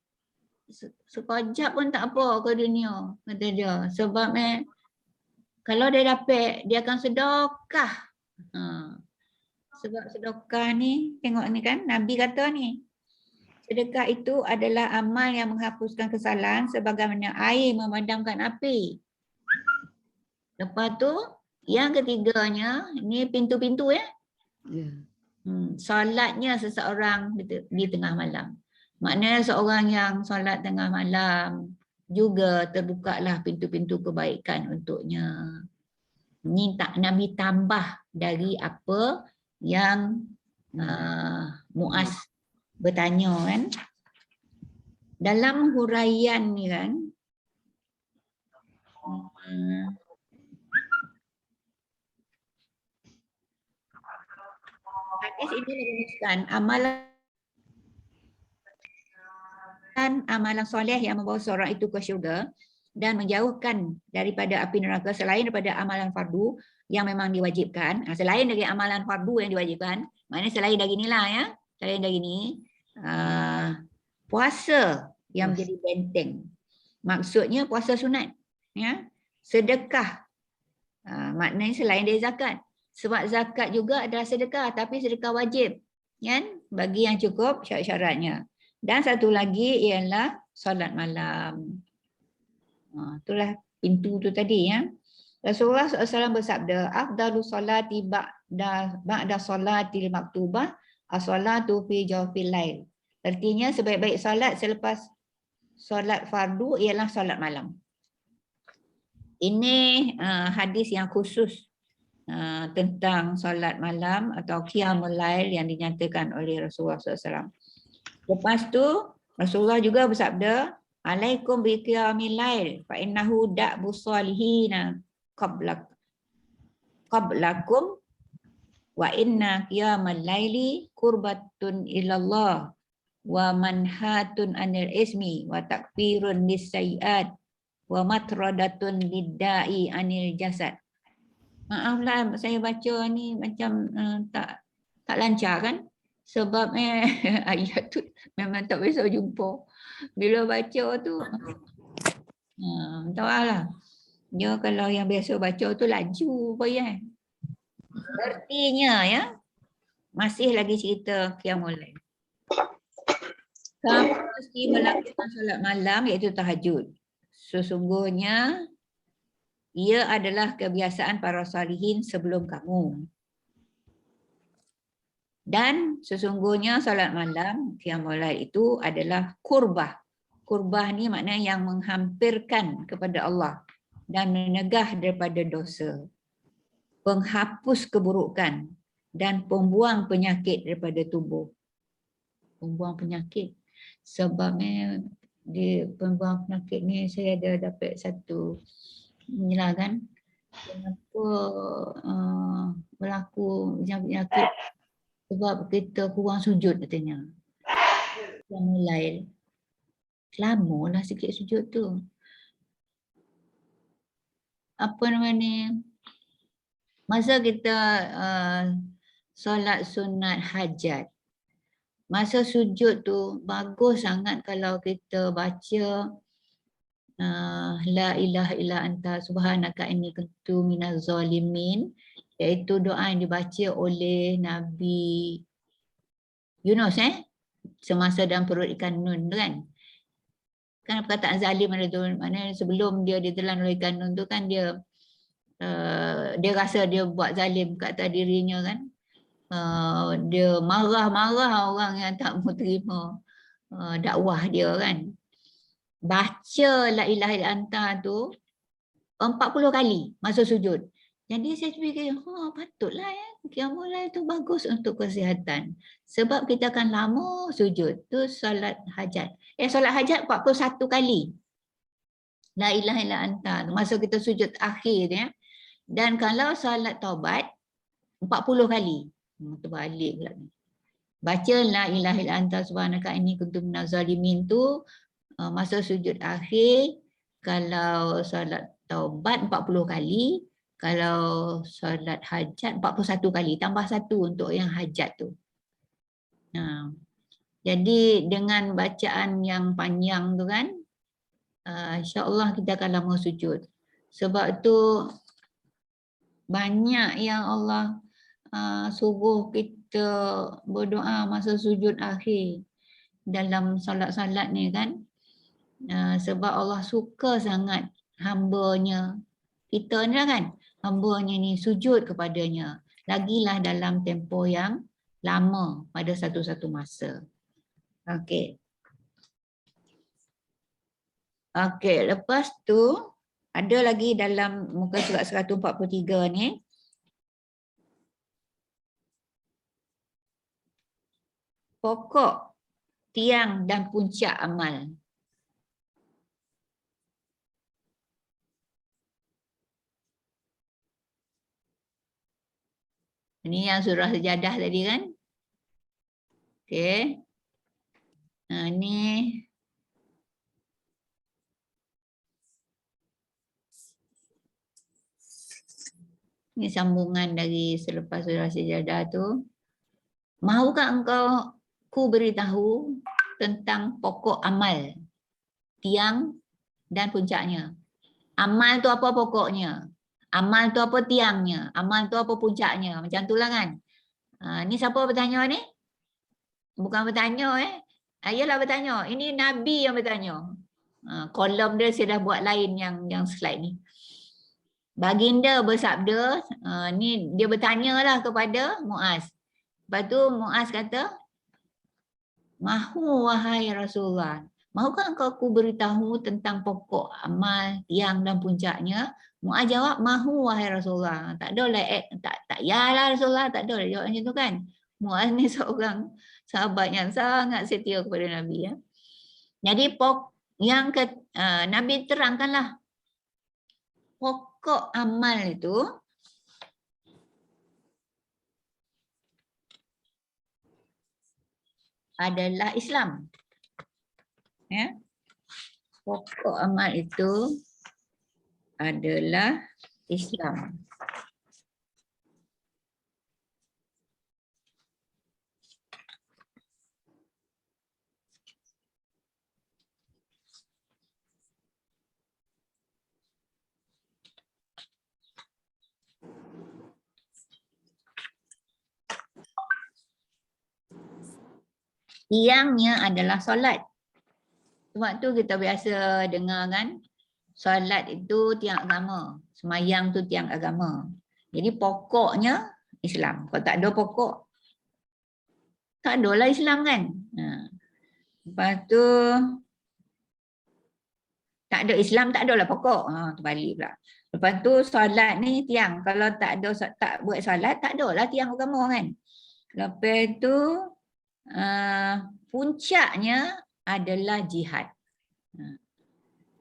sekejap pun tak apa ke dunia, kata dia. Sebab kalau dia dapat, dia akan sedekah. Sebab sedekah ni, tengok ni kan, Nabi kata ni, sedekah itu adalah amal yang menghapuskan kesalahan sebagaimana air memadamkan api. Lepas tu, yang ketiganya, ni pintu-pintu ya. Solatnya seseorang di tengah malam. Maknanya seorang yang solat tengah malam juga terbukalah pintu-pintu kebaikan untuknya. Nabi tambah dari apa yang Muaz bertanya kan. Dalam huraian ni kan, hadis ini merumuskan amalan soleh yang membawa seorang itu ke syurga dan menjauhkan daripada api neraka selain daripada amalan fardu yang memang diwajibkan. Selain dari amalan fardu yang diwajibkan, maknanya selain dari inilah ya, selain dari ini puasa yang menjadi benteng. Maksudnya puasa sunat, ya, sedekah. Maknanya selain dari zakat. Sebab zakat juga adalah sedekah, tapi sedekah wajib, kan? Bagi yang cukup syarat-syaratnya. Dan satu lagi ialah solat malam. Itulah pintu tu tadi ya. Rasulullah SAW bersabda, afdalu solati ba'da solatil maktubah as-solatu fi jawfil lail. Artinya sebaik-baik solat selepas solat fardu ialah solat malam. Ini hadis yang khusus tentang solat malam atau qiyamul lail yang dinyatakan oleh Rasulullah SAW. Lepas tu Rasulullah juga bersabda, Alaikum bi qiyamil lail fa innahu da'bu salihina qablakum wa inna qiyamal laili qurbatun ilallah wa manhatun anil ismi wa takfirun lissayiat wa matradatun lidda'i anil jasad. Maaflah saya baca ni macam tak lancar kan? Sebab ayat tu memang tak biasa jumpa. Bila baca tu tahulah. Dia kalau yang biasa baca tu laju apa ya. Artinya ya, masih lagi cerita qiyamul lail. Kamu mesti melakukan solat malam iaitu tahajud. Sesungguhnya ia adalah kebiasaan para salihin sebelum kamu. Dan sesungguhnya solat malam qiyamul lail itu adalah qurbah. Qurbah ni maknanya yang menghampirkan kepada Allah dan menegah daripada dosa, penghapus keburukan dan pembuang penyakit daripada tubuh. Pembuang penyakit. Sebab di pembuang penyakit ni saya ada dapat satu inilah kan, kenapa berlaku penyakit sebab kita kurang sujud katanya. Qiyamul lail. Lamalah sikit sujud tu. Apa nama ni? Masa kita solat sunat hajat, masa sujud tu bagus sangat kalau kita baca la ilaha illa anta subhanaka inni kuntu minaz zalimin, iaitu doa yang dibaca oleh Nabi Yunus semasa dalam perut ikan nun tu kan. Kan perkataan zalim ada tu, maknanya sebelum dia ditelan oleh ikan nun tu kan dia rasa dia buat zalim kat atas dirinya kan. Dia marah-marah orang yang tak mau terima dakwah dia kan. Baca la ilaha illa anta tu 40 kali masa sujud. Jadi saya fikir, patutlah ya, qiyamul lail tu bagus untuk kesihatan. Sebab kita akan lama sujud. Tu solat hajat. Solat hajat 41 kali. La ilaha illa anta. Masa kita sujud akhir ya. Dan kalau solat taubat 40 kali. Terbalik pula ni. Baca la ilaha illa anta subhanaka inni kuntu minaz zalimin tu masa sujud akhir. Kalau solat taubat 40 kali. Kalau solat hajat 41 kali, tambah 1 untuk yang hajat tu. Jadi dengan bacaan yang panjang tu kan, insya-Allah kita akan lama sujud. Sebab tu banyak yang Allah suruh kita berdoa masa sujud akhir dalam solat-solat ni kan. Sebab Allah suka sangat hamba-Nya. Kita ni kan, hamba-Nya ni sujud kepadanya. Lagilah dalam tempoh yang lama pada satu-satu masa. Okey. Okey, lepas tu ada lagi dalam muka surat 143 ni. Pokok, tiang dan puncak amal. Ini yang surah sejadah tadi kan. Okey. Ni sambungan dari selepas surah sejadah tu. Mahukah engkau ku beritahu tentang pokok amal, tiang dan puncaknya? Amal tu apa pokoknya? Amal tu apa tiangnya? Amal tu apa puncaknya? Macam itulah kan. Ni siapa bertanya ni? Bukan bertanya Ayalah bertanya. Ini Nabi yang bertanya. Kolom dia saya dah buat lain yang slide ni. Baginda bersabda, ni dia bertanyalah kepada Muaz. Lepas tu Muaz kata, mahu wahai Rasulullah. Mahukah engkau ku beritahu tentang pokok amal, tiang dan puncaknya? Muaz jawab, mahu wahai Rasulullah. Tak ada lah, tak yalah Rasulullah, tak ada lah jawab macam tu kan. Muaz ni seorang sahabat yang sangat setia kepada Nabi ya. Jadi Nabi terangkanlah pokok amal itu adalah Islam. Ya. Pokok amal itu adalah Islam. Tiangnya adalah solat. Sebab tu kita biasa dengar kan, solat itu tiang agama, semayang tu tiang agama. Jadi pokoknya Islam. Kalau tak ada pokok, tak ada lah Islam kan. Lepas tu tak ada Islam, tak ada lah pokok. Terbalik pula. Lepas tu solat ni tiang. Kalau tak ada, tak buat solat, tak ada lah tiang agama kan. Lepas tu puncaknya adalah jihad.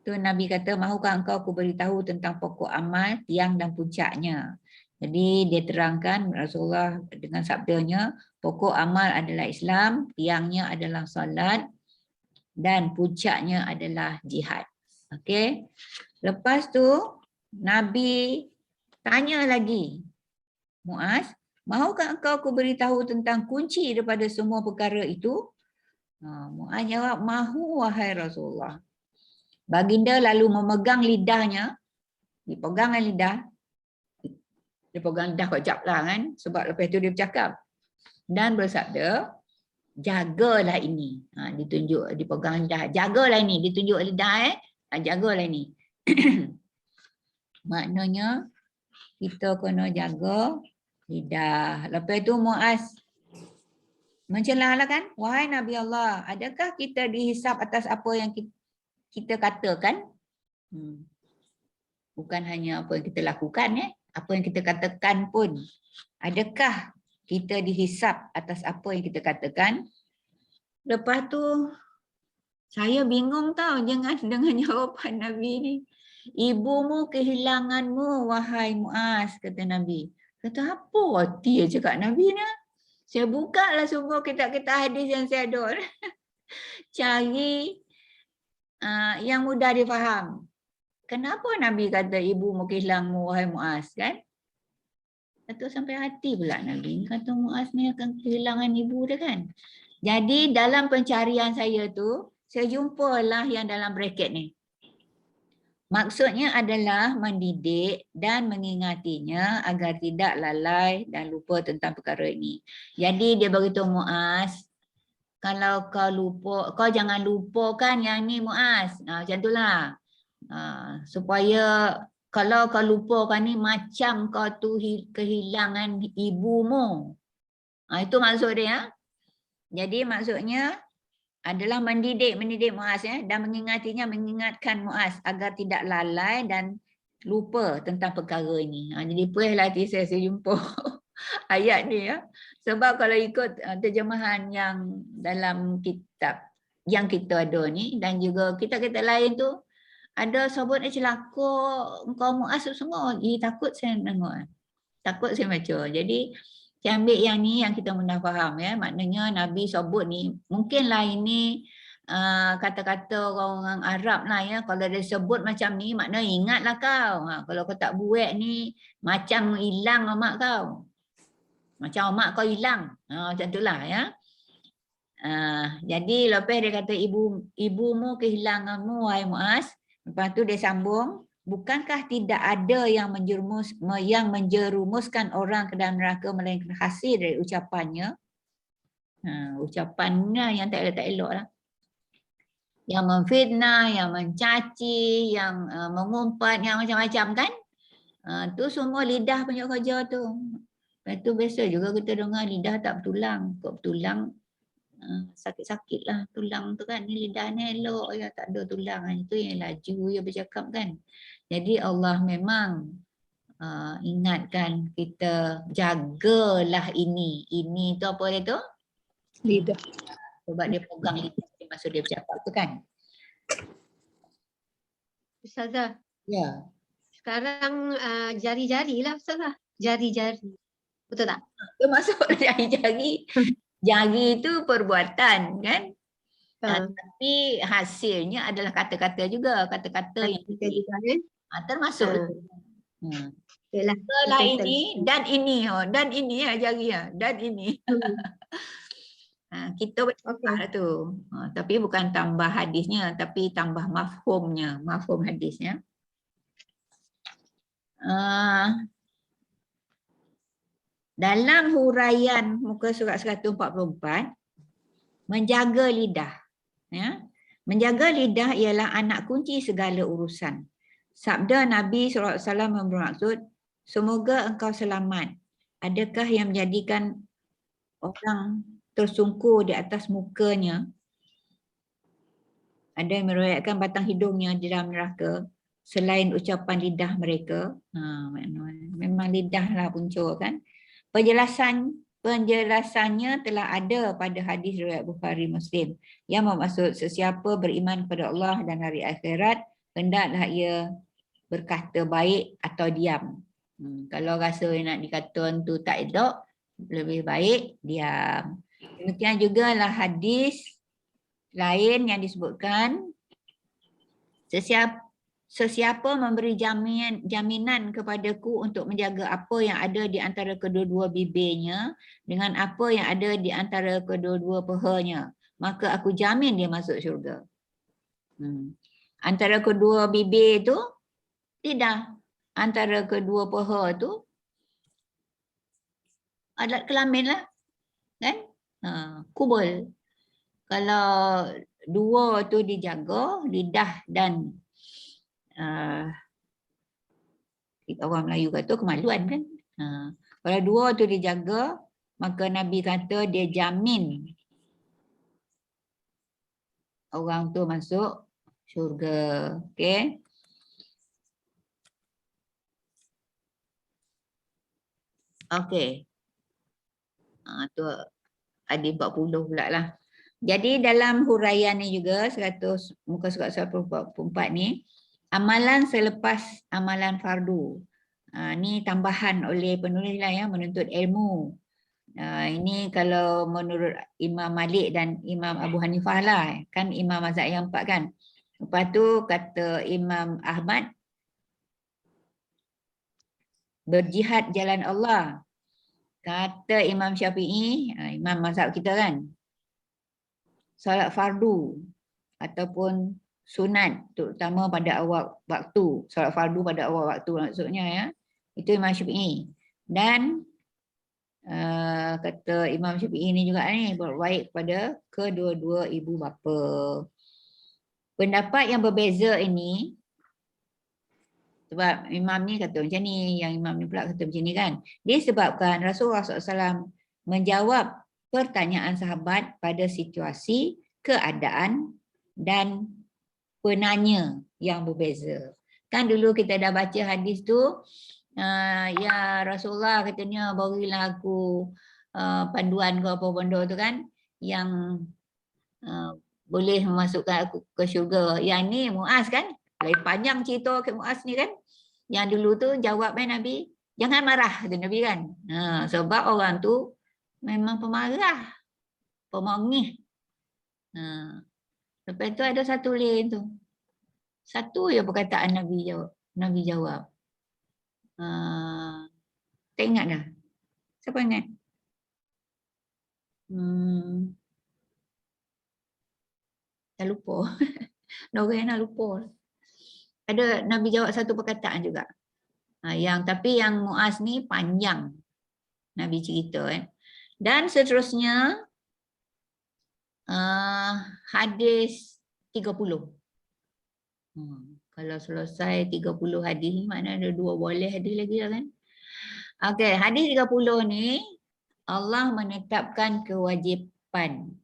Tu Nabi kata, mahukah engkau aku beritahu tentang pokok amal, tiang dan puncaknya. Jadi dia terangkan Rasulullah dengan sabdanya, pokok amal adalah Islam, tiangnya adalah solat dan puncaknya adalah jihad. Okey. Lepas tu Nabi tanya lagi, Muaz, mahukah engkau aku beritahu tentang kunci daripada semua perkara itu? Muaz jawab, mahu wahai Rasulullah. Baginda lalu memegang lidahnya, dipegang lidah, dia pegang lidah kejap lah kan, sebab lepas tu dia bercakap dan bersabda, jagalah ini. Ditunjuk, dipegang lidah, jagalah ini, ditunjuk lidah jagalah ini. Maknanya kita kena jaga lidah. Lepas tu Muaz mencelahlah kan, wahai Nabi Allah, adakah kita dihisap atas apa yang kita katakan? Bukan hanya apa yang kita lakukan, apa yang kita katakan pun. Adakah kita dihisap atas apa yang kita katakan? Lepas tu saya bingung tau dengan jawapan Nabi ni. Ibumu kehilanganmu wahai Muaz, kata Nabi. Kata apa arti yang cakap Nabi ni? Saya buka lah semua kitab-kitab hadis yang saya ada. Cari yang mudah difaham. Kenapa Nabi kata ibumu kehilanganmu wahai Muaz kan? Kata sampai hati pula Nabi. Kata Muaz ni akan kehilangan ibu dia kan? Jadi dalam pencarian saya tu, saya jumpalah yang dalam bracket ni. Maksudnya adalah mendidik dan mengingatinya agar tidak lalai dan lupa tentang perkara ini. Jadi dia beritahu Muaz, kalau kau lupa, kau jangan lupakan yang ni Muaz. Macam itulah. Supaya kalau kau lupakan ni macam kau tu kehilangan ibumu. Itu maksud dia. Jadi maksudnya adalah mendidik Muaz dan mengingatkan Muaz agar tidak lalai dan lupa tentang perkara ini. Jadi perihlah hati saya jumpa ayat ni ya. Sebab kalau ikut terjemahan yang dalam kitab yang kita ada ni dan juga kitab-kitab lain tu ada sebut celaka engkau Muaz semua. Takut saya tengok. Takut saya baca. Jadi saya ambil yang ni yang kita mudah faham ya. Maknanya Nabi sebut ni mungkinlah ini kata-kata orang Arab lah ya. Kalau dia sebut macam ni maknanya ingatlah kau. Kalau kau tak buat ni macam hilang mak kau. Macam mak kau hilang. Macam itulah ya. Jadi lepas dia kata ibumu kehilanganmu wahai Muaz. Lepas tu dia sambung, bukankah tidak ada yang menjerumuskan orang ke dalam neraka melainkan hasil dari ucapannya? Ucapannya yang tak elok lah. Yang memfitnah, yang mencaci, yang mengumpat, yang macam-macam kan? Tu semua lidah punya kerja tu. Lepas tu biasa juga kita dengar lidah tak bertulang. Kok bertulang sakit-sakit lah tulang tu kan. Ni lidah ni elok ya, tak ada tulang. Itu yang laju ya bercakap kan. Jadi Allah memang ingatkan kita jagalah ini. Ini tu apa dia tu? Lidah. Sebab dia pegang lidah masa dia bercakap tu kan. Ustazah. Ya. Sekarang jari-jari lah Ustazah. Jari-jari. Betul tak? Termasuk jari-jari. Jari itu perbuatan kan? Tapi hasilnya adalah kata-kata juga. Kata-kata yang Kita juga kan? termasuk. Yalah. Setelah ini dan ini. Dan ini ya jari ya. Dan ini. Kita lah tu. Tapi bukan tambah hadisnya. Tapi tambah mafhumnya. Mafhum hadisnya. Dalam huraian muka surat 144, menjaga lidah. Ya. Menjaga lidah ialah anak kunci segala urusan. Sabda Nabi SAW bermaksud, semoga engkau selamat. Adakah yang menjadikan orang tersungkur di atas mukanya? Ada yang meriwayatkan batang hidungnya di dalam neraka selain ucapan lidah mereka. Memang lidahlah punca kan. Penjelasannya telah ada pada hadis riwayat Bukhari Muslim yang bermaksud sesiapa beriman kepada Allah dan hari akhirat hendaklah ia berkata baik atau diam. Kalau rasa nak dikata tu tak elok, lebih baik diam. Demikian juga lah hadis lain yang disebutkan sesiapa memberi jaminan kepadaku untuk menjaga apa yang ada di antara kedua-dua bibirnya dengan apa yang ada di antara kedua-dua pahanya, maka aku jamin dia masuk syurga. Antara kedua bibir tu tidak, antara kedua paha tu alat kelamin lah kan, kubul. Kalau dua tu dijaga, lidah dan orang Melayu kata kemaluan kan. Kalau dua tu dijaga, maka Nabi kata dia jamin orang tu masuk syurga. Okey. Okey. Tu hadis 40 pula lah. Jadi dalam huraian ni juga muka surat 144 ni, amalan selepas amalan fardu. Ni tambahan oleh penulis lah ya, menuntut ilmu. Ini kalau menurut Imam Malik dan Imam Abu Hanifah lah. Kan Imam mazhab yang 4 kan. Lepas tu kata Imam Ahmad, berjihad jalan Allah. Kata Imam Syafi'i, Imam mazhab kita kan, solat fardu ataupun sunat terutama pada awal waktu. Solat fardu pada awal waktu maksudnya ya. Itu Imam Syafi'i. Dan kata Imam Syafi'i ni juga ni berbaik kepada kedua-dua ibu bapa. Pendapat yang berbeza ini sebab Imam ni kata macam ni, yang Imam ni pula kata macam ni kan. Disebabkan Rasulullah SAW menjawab pertanyaan sahabat pada situasi, keadaan dan penanya yang berbeza. Kan dulu kita dah baca hadis tu, ya Rasulullah katanya berilah aku panduan ke apa benda tu kan, yang boleh memasukkan aku ke syurga. Yang ni Muaz kan, lebih panjang cerita ke Muaz ni kan. Yang dulu tu jawab Nabi, jangan marah kata Nabi kan. Sebab orang tu memang pemarah, pemongih. Lepas tu ada satu lain tu. Satu je perkataan Nabi jawab. Nabi jawab. Tak ingat dah. Siapa ingat? Dah lupa. Orang nak lupa. Ada Nabi jawab satu perkataan juga. Tapi yang Muaz ni panjang. Nabi cerita kan. Dan seterusnya hadis 30. Kalau selesai 30 hadis ni mana ada 2 boleh hadis lagi lah kan. Okey, hadis 30 ni Allah menetapkan kewajipan.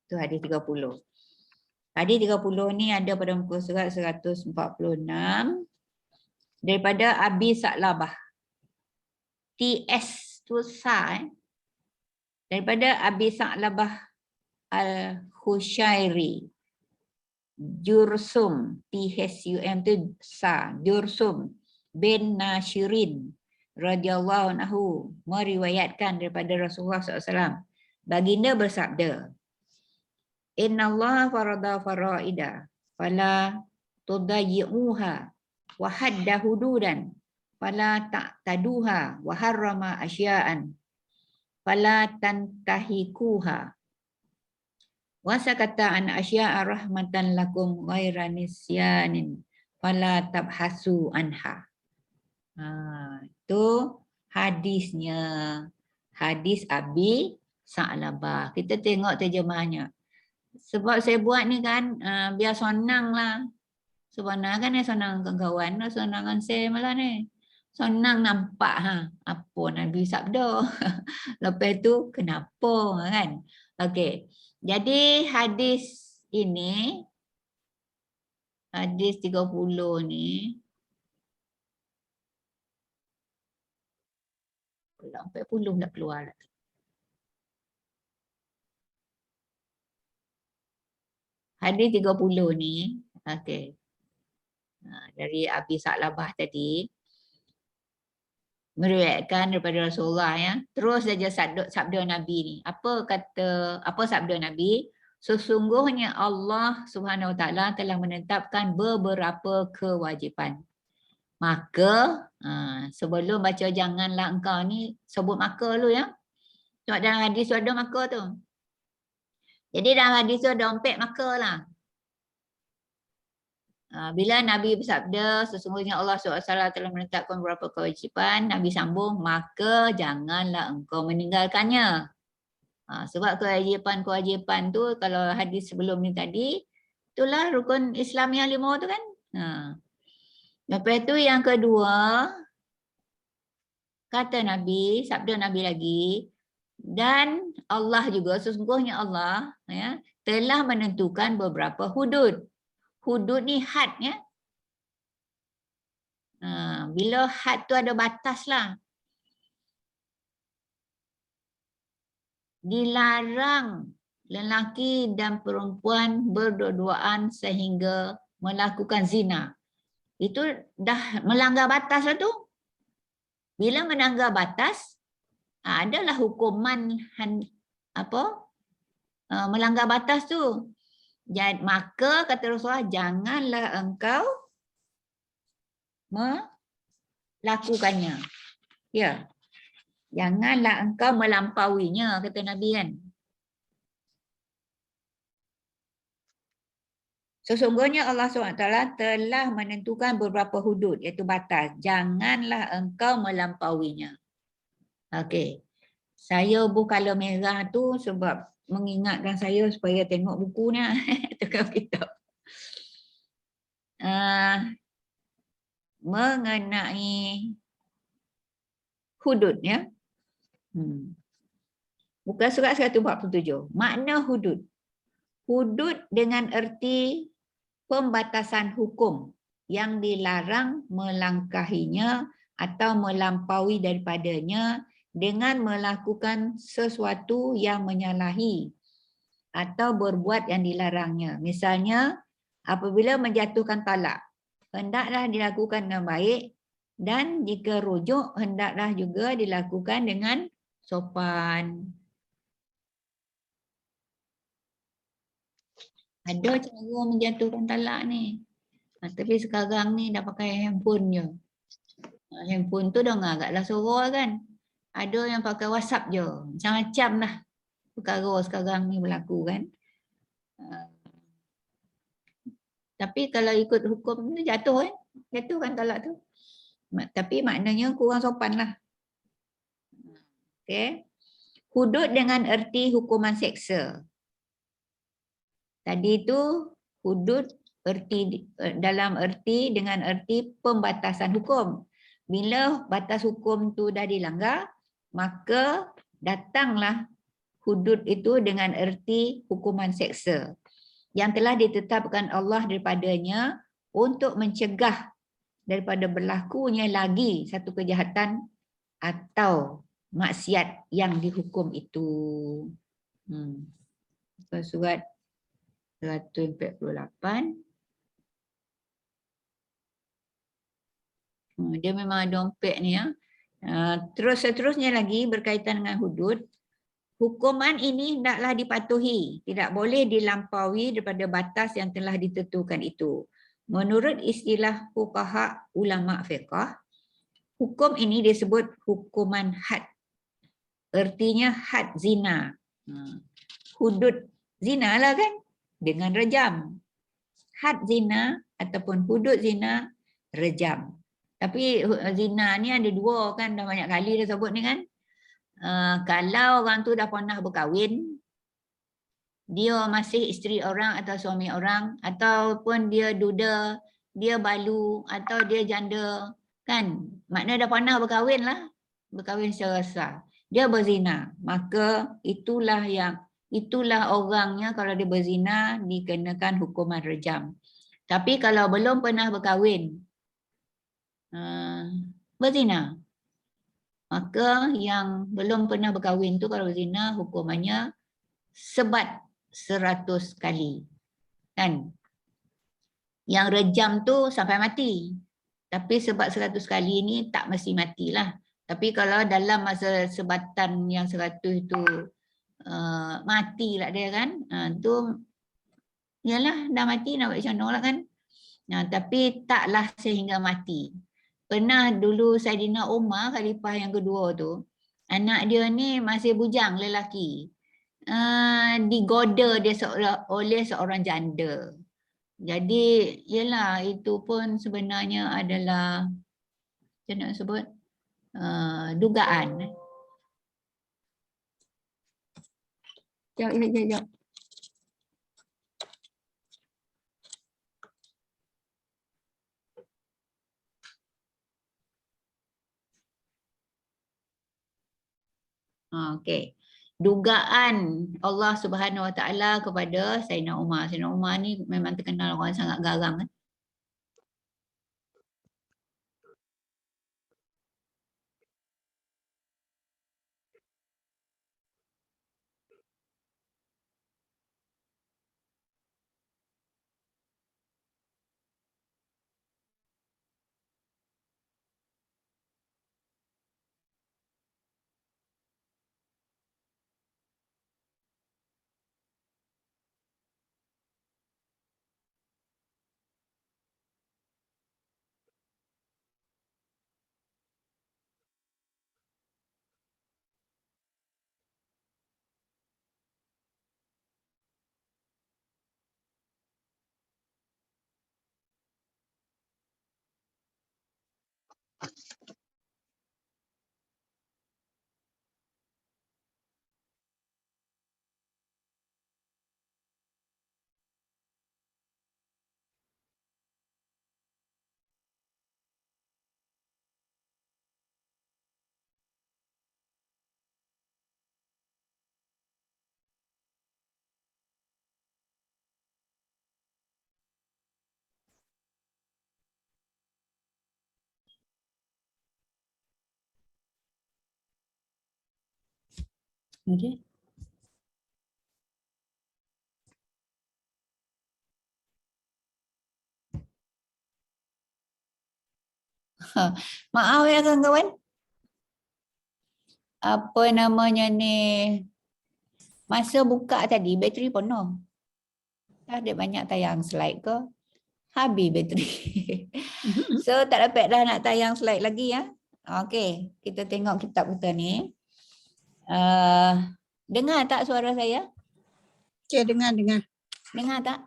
Itu hadis 30. Hadis 30 ni ada pada muka surat 146 daripada Abi Sa'labah. TS tu Sa daripada Abi Sa'labah Al-Khushairi. Jursum, THUM tu sa, Jursum bin Nashirin radhiyallahu anhu meriwayatkan daripada Rasulullah SAW. Baginda bersabda, Inna Allah farada faraida fala tudayyi'uha wa hadda hududan fala ta'taduha wa harrama asya'an fala tantahikuha wa sakata an asya'a rahmatan lakum ghaira nisyanin fala tabhasu anha. Itu hadisnya, hadis Abi Sa'labah. Kita tengok terjemahnya. Sebab saya buat ni kan biar senang lah. Sebenarnya kan senang kawan-kawan, senangan saya malah ni. Senang nampak apa Nabi sabda. Lepas tu kenapa kan? Okey. Jadi hadis ini, hadis 30 ni, sampai 40 dah keluar lah. Hadis 30 ni, okey. Dari Abi Sa'labah tadi, meriwayatkan daripada Rasulullah ya. Terus saja sabda Nabi ni. Apa sabda Nabi? Sesungguhnya Allah Subhanahu Wa Taala telah menetapkan beberapa kewajipan. Maka sebelum baca janganlah engkau ni sebut maka dulu ya. Sebab dalam hadis tu ada maka tu. Jadi dalam hadis tu ada 4 maka lah. Bila Nabi bersabda sesungguhnya Allah SWT telah menetapkan beberapa kewajipan, Nabi sambung, maka janganlah engkau meninggalkannya. Sebab kewajipan-kewajipan tu kalau hadis sebelum ni tadi, itulah rukun Islam yang 5 tu kan. Lepas tu yang kedua, kata Nabi, sabda Nabi lagi, dan Allah juga, sesungguhnya Allah ya, telah menentukan beberapa hudud. Hudud ni had ya. Bila had tu ada batas lah. Dilarang lelaki dan perempuan berdua-duaan sehingga melakukan zina. Itu dah melanggar batas lah tu. Bila melanggar batas, adalah hukuman melanggar batas tu. Jadi, maka kata Rasulullah, janganlah engkau melakukannya. Ya. Janganlah engkau melampauinya, kata Nabi kan. Sesungguhnya Allah SWT telah menentukan beberapa hudud, iaitu batas. Janganlah engkau melampauinya. Okey. Saya buh color merah tu sebab mengingatkan saya supaya tengok buku ni. Tukar kitab. Mengenai hudud ya. Buka surat 147. Makna hudud. Hudud dengan erti pembatasan hukum yang dilarang melangkahinya atau melampaui daripadanya dengan melakukan sesuatu yang menyalahi atau berbuat yang dilarangnya. Misalnya, apabila menjatuhkan talak, hendaklah dilakukan dengan baik dan jika rujuk, hendaklah juga dilakukan dengan sopan. Ada cara menjatuhkan talak ni. Tapi sekarang ni dah pakai handphone je. Handphone tu dah agaklah sorol kan. Ada yang pakai WhatsApp je. Macam-macam lah perkara sekarang ni berlaku kan. Tapi kalau ikut hukum tu jatuh kan. Jatuhkan talak tu. Tapi maknanya kurang sopan lah. Okay. Hudud dengan erti hukuman seksa. Tadi tu hudud dalam erti dengan erti pembatasan hukum. Bila batas hukum tu dah dilanggar, maka datanglah hudud itu dengan erti hukuman seksa yang telah ditetapkan Allah daripadanya untuk mencegah daripada berlakunya lagi satu kejahatan atau maksiat yang dihukum itu. Surat 148. Dia memang dompet ni ya. Terus seterusnya lagi berkaitan dengan hudud. Hukuman ini hendaklah dipatuhi, tidak boleh dilampaui daripada batas yang telah ditentukan itu. Menurut istilah fuqaha ulama fiqh, hukum ini disebut hukuman had. Artinya had zina. Hudud zina lah kan, dengan rejam. Had zina ataupun hudud zina, rejam. Tapi zina ni ada dua kan, dah banyak kali dah sebut ni kan. Kalau orang tu dah pernah berkahwin, dia masih isteri orang atau suami orang, ataupun dia duda, dia balu atau dia janda, kan? Maknanya dah pernah berkahwin lah, berkahwin secara sah. Dia berzina, maka itulah orangnya kalau dia berzina dikenakan hukuman rejam. Tapi kalau belum pernah berkahwin, berzina, maka yang belum pernah berkahwin tu kalau berzina hukumannya sebat 100 kali. Kan? Yang rejam tu sampai mati. Tapi sebat 100 kali ni tak mesti matilah. Tapi kalau dalam masa sebatan yang 100 tu matilah dia kan, tu yalah dah mati nak buat macam mana lah kan. Tapi taklah sehingga mati. Pernah dulu Saidina Umar khalifah yang kedua tu, anak dia ni masih bujang lelaki. Digoda dia oleh seorang janda. Jadi yalah itu pun sebenarnya adalah macam nak sebut dugaan. Sekejap. Okey. Dugaan Allah Subhanahu Wa Taala kepada Sayyidina Umar. Sayyidina Umar ni memang terkenal orang sangat garang kan. Okey. Maaf ya kawan-kawan. Apa namanya ni? Masa buka tadi bateri penuh. Ada banyak tayang slide ke? Habis bateri. So tak dapat dah nak tayang slide lagi ya. Okey, kita tengok kitab kita ni. Dengar tak suara saya? Okey, dengar. Dengar tak?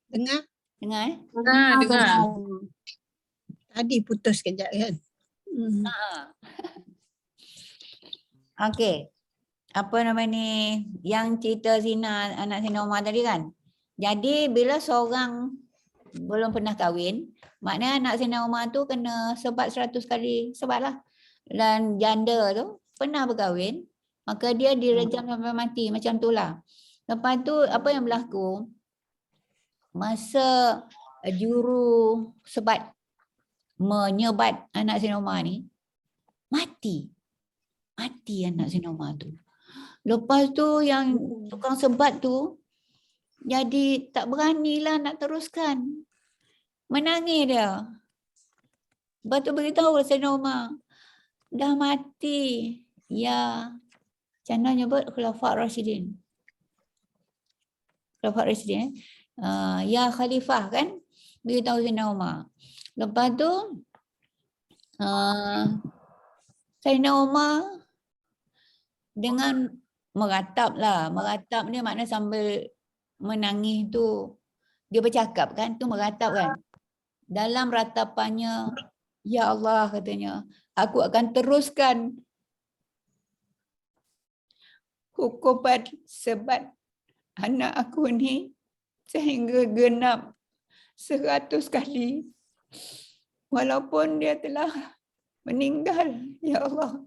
Dengar. Dengar eh? Dengar. Tadi putus kejap kan. Okey. Apa nama ni? Yang cerita zina anak Sayyidina Umar tadi kan? Jadi bila seorang belum pernah kahwin, maknanya anak Sayyidina Umar tu kena sebat 100 kali sebat lah. Dan janda tu pernah berkahwin, maka dia direjam sampai mati macam tu lah. Lepas tu apa yang berlaku? Masa juru sebat menyebat anak Sayyidina Umar ni, mati anak Sayyidina Umar tu. Lepas tu yang tukang sebat tu Jadi tak beranilah nak teruskan. Menangis dia. Lepas tu beritahu Sayyidina Umar, dah mati. Ya, macam mana nyebut Khulafah Rashidin. Khulafah Rashidin. Ya Khalifah kan. Beritahu Sayyidina Umar. Lepas tu, Sayyidina Umar dengan meratap lah. Meratap ni makna sambil menangis tu. Dia bercakap kan, tu meratap kan. Dalam ratapannya, ya Allah katanya, aku akan teruskan hukuman sebat anak aku ni sehingga genap 100 kali. Walaupun dia telah meninggal, ya Allah.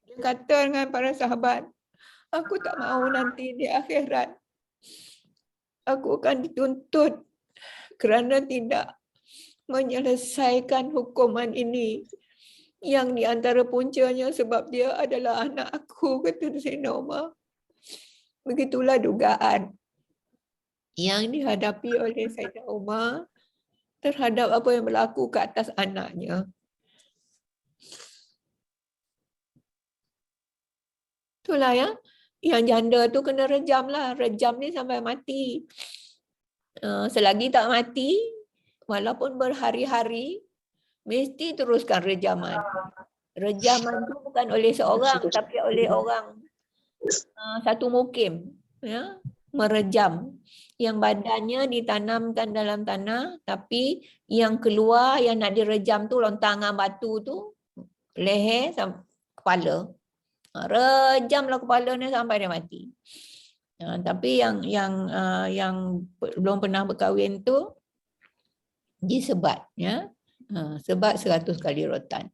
Dia kata dengan para sahabat, aku tak mahu nanti di akhirat aku akan dituntut kerana tidak menyelesaikan hukuman ini. Yang di antara puncanya sebab dia adalah anak aku, kata Sayyidina Umar. Begitulah dugaan yang dihadapi oleh Sayyidina Umar terhadap apa yang berlaku ke atas anaknya. Itulah ya. Yang janda tu kena rejam lah. Rejam ni sampai mati. Selagi tak mati, walaupun berhari-hari, mesti teruskan rejaman. Rejaman tu bukan oleh seorang, tapi oleh orang satu mukim. Ya, merejam. Yang badannya ditanamkan dalam tanah, tapi yang keluar, yang nak direjam tu, lontangan batu tu, leher sampai kepala. Rejamlah kepala ni sampai dia mati. Tapi yang belum pernah berkahwin tu disebat, ya. Sebat 100 kali rotan.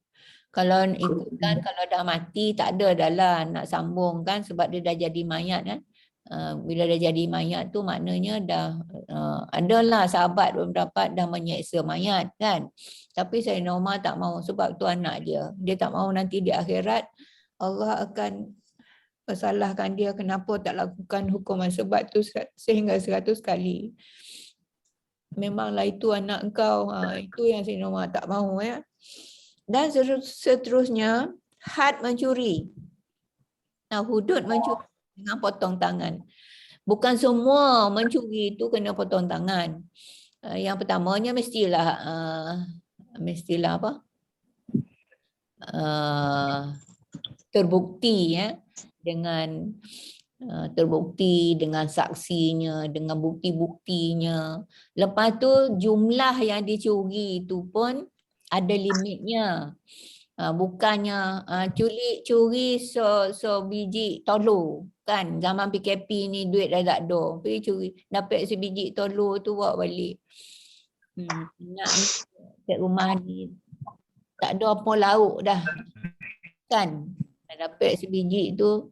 Kalau ikutkan, kalau dah mati tak ada dah lah nak sambung kan, sebab dia dah jadi mayat kan. Bila dah jadi mayat tu maknanya dah adalah sahabat berpendapat dah menyeksa mayat kan. Tapi Sayyidina Umar tak mahu sebab tu anak dia. Dia tak mahu nanti di akhirat Allah akan persalahkan dia kenapa tak lakukan hukuman sebat tu sehingga 100 kali. Memanglah itu anak engkau. Itu yang Sayyidina Umar tak mahu ya. Dan seterusnya had mencuri. Hudud mencuri dengan potong tangan. Bukan semua mencuri itu kena potong tangan. Yang pertamanya mestilah apa? Terbukti ya, dengan terbukti dengan saksinya, dengan bukti-buktinya. Lepas tu jumlah yang dicuri itu pun ada limitnya. Bukannya curi sebiji telur kan, zaman PKP ni duit dah tak ada, pergi curi dapat sebiji telur tu bawa balik. Nak kat rumah ni tak ada apa lauk dah kan, dah dapat sebiji tu,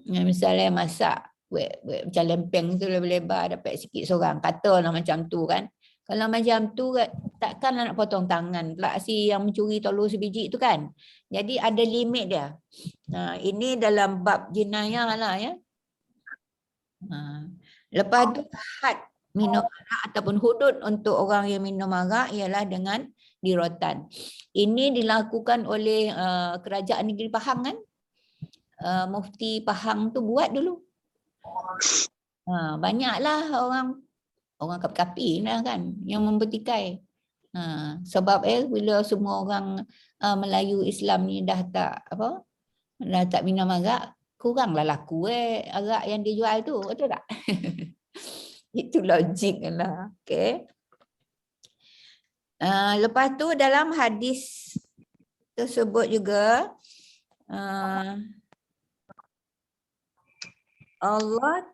misalnya masak buat macam lempeng tu lebar-lebar, dapat sikit seorang, katalah macam tu kan. Kalau macam tu takkanlah nak potong tangan pula si yang mencuri telur sebiji tu kan. Jadi ada limit dia. Ini dalam bab jenayah lah ya. Lepas tu had minum arak ataupun hudud untuk orang yang minum arak ialah dengan dirotan. Ini dilakukan oleh kerajaan negeri Pahang kan. Mufti Pahang tu buat dulu. Banyaklah orang kapi-kapi lah kan yang mempertikai. Sebab bila semua orang Melayu Islam ni dah tak minum arak, kuranglah laku arak yang dijual tu, betul tak? Itu logik lah. Okay. Lepas tu dalam hadis tersebut juga Allah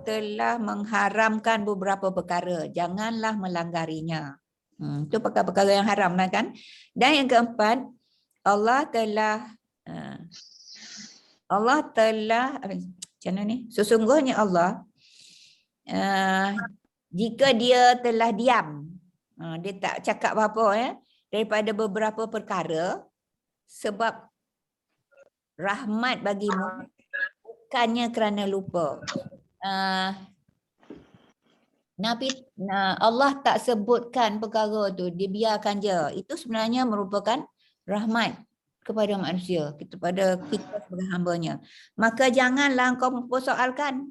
telah mengharamkan beberapa perkara. Janganlah melanggarinya. Itu perkara-perkara yang haram lah kan. Dan yang keempat, Allah telah macam mana ni? Sesungguhnya Allah jika dia telah diam, dia tak cakap apa-apa ya, daripada beberapa perkara, sebab rahmat bagimu, bukannya kerana lupa. Allah tak sebutkan perkara tu, dia biarkan je. Itu sebenarnya merupakan rahmat kepada manusia, kepada kita sebagai hambanya. Maka janganlah engkau mempersoalkan.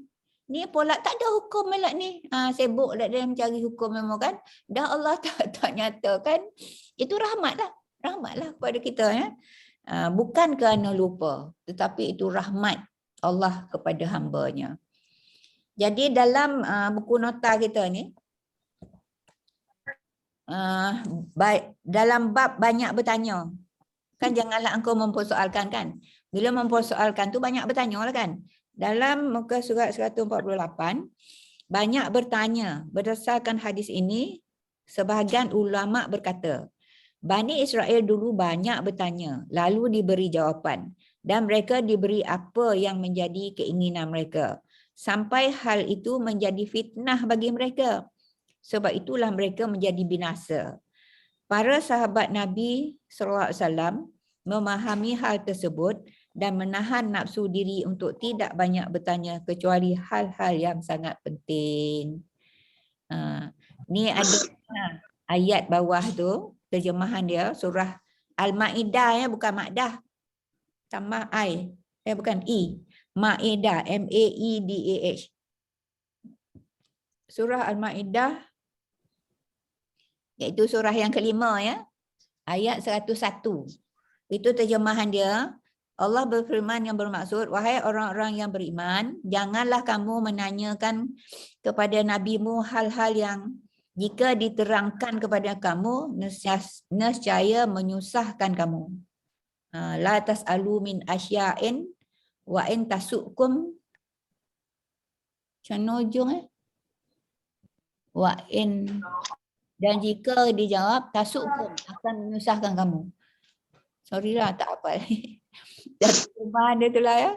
Ni pola tak ada hukum melak ni. Sibuk dah dia mencari hukum memang kan. Dah Allah tak nyatakan. Itu rahmatlah. Rahmatlah kepada kita ya. Bukan kerana lupa, tetapi itu rahmat Allah kepada hambanya. Jadi dalam buku nota kita ni, dalam bab banyak bertanya, kan janganlah engkau mempersoalkan kan. Bila mempersoalkan tu banyak bertanya lah kan. Dalam muka surat 148, banyak bertanya. Berdasarkan hadis ini, sebahagian ulama berkata, Bani Israel dulu banyak bertanya, lalu diberi jawapan. Dan mereka diberi apa yang menjadi keinginan mereka. Sampai hal itu menjadi fitnah bagi mereka. Sebab itulah mereka menjadi binasa. Para sahabat Nabi SAW memahami hal tersebut dan menahan nafsu diri untuk tidak banyak bertanya kecuali hal-hal yang sangat penting. Ni ada ayat bawah tu, terjemahan dia, surah Al-Ma'idah ya, bukan Ma'dah. Tambah I, bukan I. Ma'idah, M-A-E-D-A-H. Surah Al-Ma'idah, iaitu surah yang kelima ya, ayat 101. Itu terjemahan dia. Allah berfirman yang bermaksud, wahai orang-orang yang beriman, janganlah kamu menanyakan kepada nabimu hal-hal yang jika diterangkan kepada kamu, nescaya menyusahkan kamu. La tas'alu min asya'in wa in tasukum, macam ujung wa in, dan jika dijawab tasukum, akan menyusahkan kamu. Sorry lah, tak apa. Dan terjemahan dia itulah ya.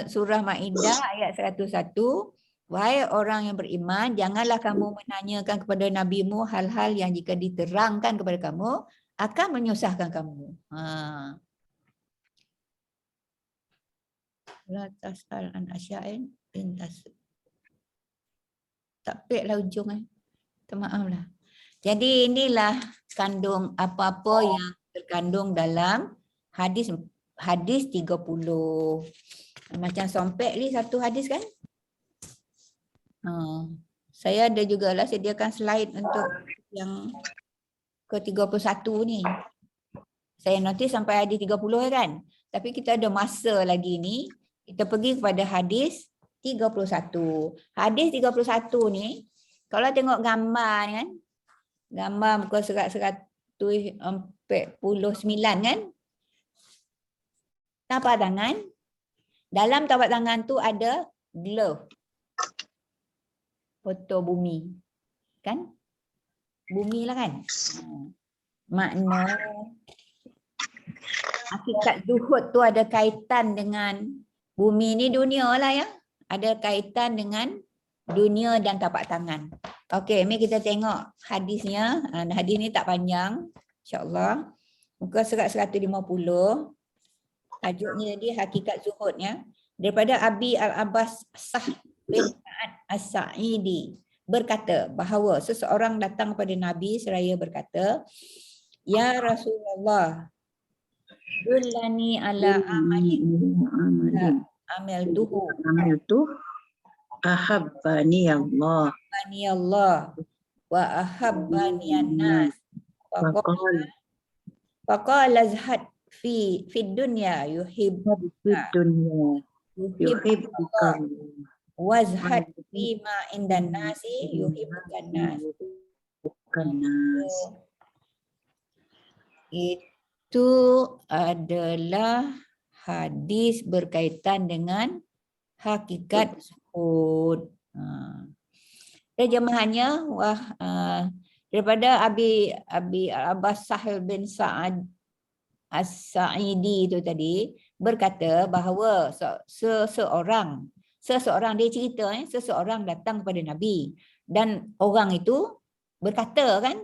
Surah Ma'idah ayat 101. Wahai orang yang beriman, janganlah kamu menanyakan kepada nabimu hal-hal yang jika diterangkan kepada kamu akan menyusahkan kamu. La tas'al an asya'in intas. Tak peklah ujung Maaflah. Jadi inilah kandung apa-apa yang terkandung dalam hadis 30. Macam sompek ni satu hadis kan? Saya ada jugalah sediakan slide untuk yang ke-31 ni. Saya notice sampai hadis 30 kan? Tapi kita ada masa lagi ni. Kita pergi kepada hadis 31. Hadis 31 ni, kalau tengok gambar ni kan, gambar muka surat 149 kan, tapak tangan. Dalam tapak tangan tu ada glove. Foto bumi. Kan? Bumi lah kan? Makna hakikat zuhud tu ada kaitan dengan bumi ni, dunia lah ya. Ada kaitan dengan dunia dan tapak tangan. Okey, mari kita tengok hadisnya. Hadis ni tak panjang, insya-Allah. Muka surat 150. Tajuknya jadi hakikat zuhudnya. Daripada Abi Al-Abbas Sah bin Sa'ad As-Sa'idi berkata bahawa seseorang datang kepada Nabi seraya berkata, Ya Rasulullah, dullani ala amalin amaltuhu ahabbani Allah wa ahabbani an-nas faqala azhad fi dunya yuhibbuka wazhad fi ma indan nasi yuhibbukan nas. Itu adalah hadis berkaitan dengan hakikat zuhud. Terjemahannya daripada Abi Abbas Sahal bin Sa'ad As-Sa'idi itu tadi berkata bahawa seseorang dia cerita seseorang datang kepada Nabi dan orang itu berkata kan,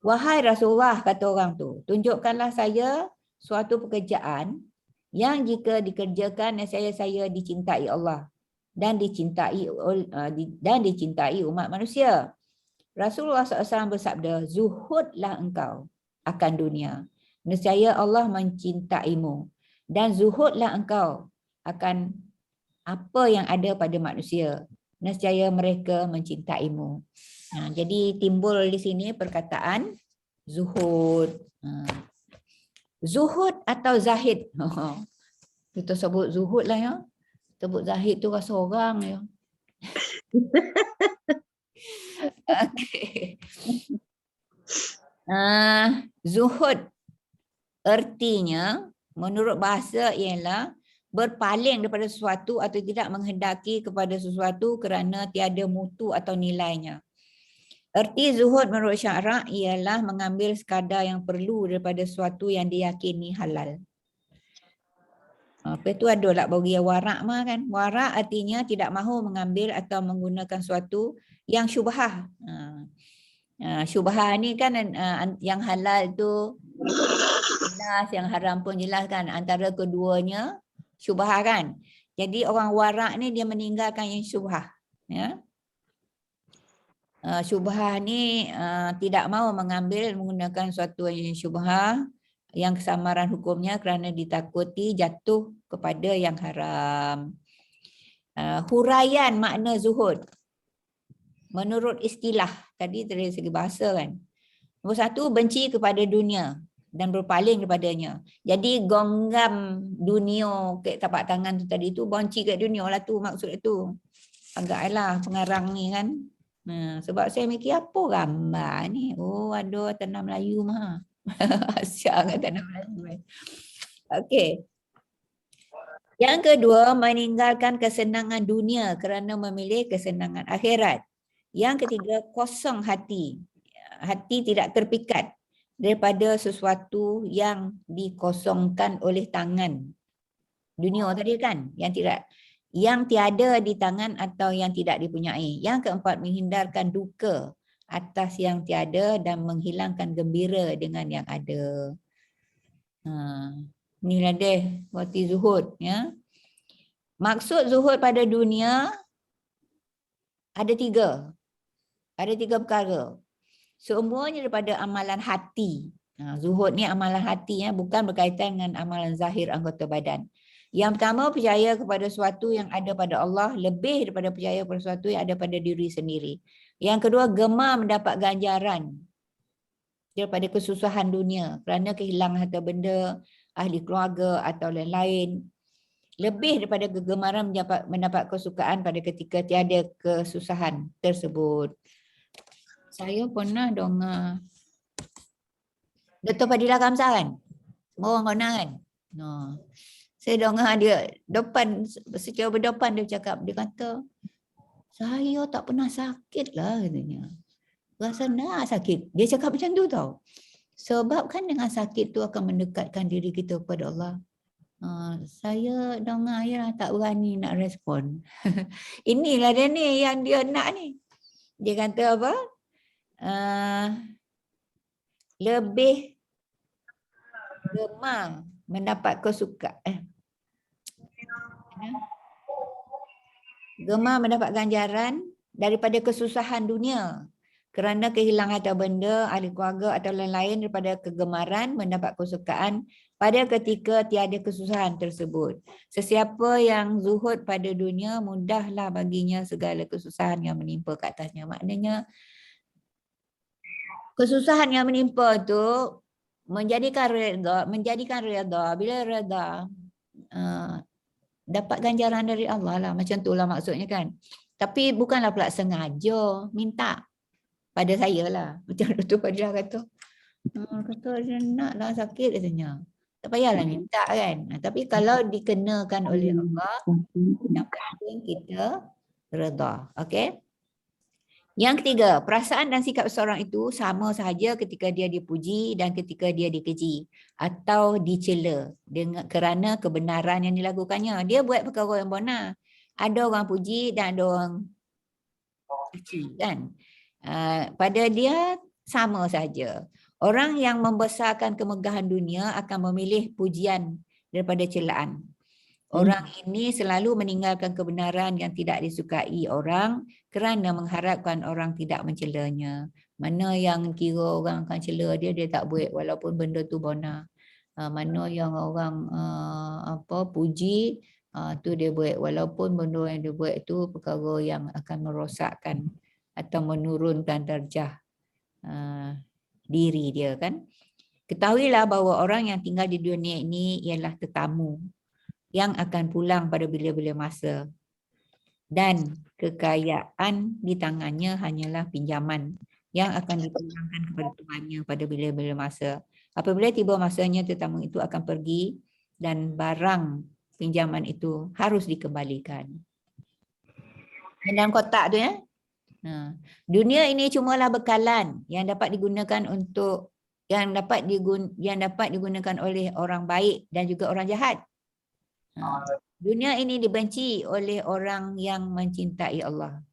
Wahai Rasulullah, kata orang tu, tunjukkanlah saya suatu pekerjaan yang jika dikerjakan saya dicintai Allah dan dicintai umat manusia. Rasulullah SAW bersabda, zuhudlah engkau akan dunia. Nescaya Allah mencintaimu. Dan zuhudlah engkau akan apa yang ada pada manusia. Nescaya mereka mencintaimu. Jadi timbul di sini perkataan zuhud. Zuhud atau zahid. Kita sebut zuhud lah ya. Sebut zahid tu rasa orang ya. Okay. Zuhud artinya menurut bahasa ialah berpaling daripada sesuatu atau tidak menghendaki kepada sesuatu kerana tiada mutu atau nilainya. Erti zuhud menurut syarak ialah mengambil sekadar yang perlu daripada sesuatu yang diyakini halal. Apa itu ada lah bagi warak mah kan. Warak artinya tidak mahu mengambil atau menggunakan sesuatu yang syubhah. Syubhah ni kan yang halal tu jelas, yang haram pun jelas kan. Antara keduanya syubhah kan. Jadi orang warak ni dia meninggalkan yang syubhah. Ya. Syubhah ni tidak mahu mengambil menggunakan sesuatu yang syubhah yang kesamaran hukumnya kerana ditakuti jatuh kepada yang haram. Huraian makna zuhud menurut istilah tadi dari segi bahasa kan. Nombor satu, benci kepada dunia dan berpaling daripadanya. Jadi gonggam dunia ke tapak tangan tu tadi tu, benci kat dunia lah tu maksud itu. Agaklah pengarang ni kan. Sebab saya mikir apa gambar ni. Oh ada tanah Melayu mah. Asyik dengan tanah Melayu. Okey. Yang kedua, meninggalkan kesenangan dunia kerana memilih kesenangan akhirat. Yang ketiga, kosong hati. Hati tidak terpikat daripada sesuatu yang dikosongkan oleh tangan. Dunia tadi kan, yang tiada di tangan atau yang tidak dipunyai. Yang keempat, menghindarkan duka atas yang tiada dan menghilangkan gembira dengan yang ada. Inilah deh waktu zuhud. Ya. Maksud zuhud pada dunia ada tiga. Ada tiga perkara. Semuanya daripada amalan hati. Zuhud ni amalan hati, ya, bukan berkaitan dengan amalan zahir anggota badan. Yang pertama, percaya kepada sesuatu yang ada pada Allah lebih daripada percaya kepada sesuatu yang ada pada diri sendiri. Yang kedua, gemar mendapat ganjaran daripada kesusahan dunia kerana kehilangan harta benda, ahli keluarga atau lain-lain. Lebih daripada kegemaran mendapat kesukaan pada ketika tiada kesusahan tersebut. Saya pernah dengar Dr. Fadilah Kamsah kan? Semua orang kenal kan? Saya dengar dia secara berdepan dia cakap, dia kata, saya tak pernah sakit lah katanya. Rasa nak sakit. Dia cakap macam tu tau. Sebab kan dengan sakit tu akan mendekatkan diri kita kepada Allah. Saya dengar ya tak berani nak respon. Inilah dia ni yang dia nak ni. Dia kata apa? Lebih gemar mendapat kesukaan. Gemar mendapat ganjaran daripada kesusahan dunia kerana kehilangan harta benda, ahli keluarga atau lain-lain daripada kegemaran mendapat kesukaan pada ketika tiada kesusahan tersebut. Sesiapa yang zuhud pada dunia, mudahlah baginya segala kesusahan yang menimpa ke atasnya. Maknanya kesusahan yang menimpa tu menjadikan reda. Bila reda, dapat ganjaran dari Allah lah. Macam tu lah maksudnya kan. Tapi bukanlah pula sengaja minta. Pada saya lah. Macam Dr. Fadilah kata. Kata dia nak lah sakit katanya. Tak payahlah minta kan. Tapi kalau dikenakan oleh Allah, yang penting kita reda. Okay. Yang ketiga, perasaan dan sikap seorang itu sama sahaja ketika dia dipuji dan ketika dia dikeji atau dicela kerana kebenaran yang dilakukannya. Dia buat perkara yang benar. Ada orang puji dan ada orang caci kan. Pada dia sama saja. Orang yang membesarkan kemegahan dunia akan memilih pujian daripada celaan. Orang ini selalu meninggalkan kebenaran yang tidak disukai orang kerana mengharapkan orang tidak mencelanya. Mana yang kira orang akan cela dia, dia tak buat walaupun benda tu benar. Mana yang orang puji, tu dia buat walaupun benda yang dia buat tu perkara yang akan merosakkan atau menurunkan darjah diri dia kan. Ketahuilah bahawa orang yang tinggal di dunia ini ialah tetamu yang akan pulang pada bila-bila masa. Dan kekayaan di tangannya hanyalah pinjaman yang akan dipulangkan kepada Tuhannya pada bila-bila masa. Apabila tiba masanya, tetamu itu akan pergi dan barang pinjaman itu harus dikembalikan. Dalam kotak tu ya. Dunia ini cumalah bekalan yang dapat digunakan untuk yang dapat digunakan oleh orang baik dan juga orang jahat. Dunia ini dibenci oleh orang yang mencintai Allah.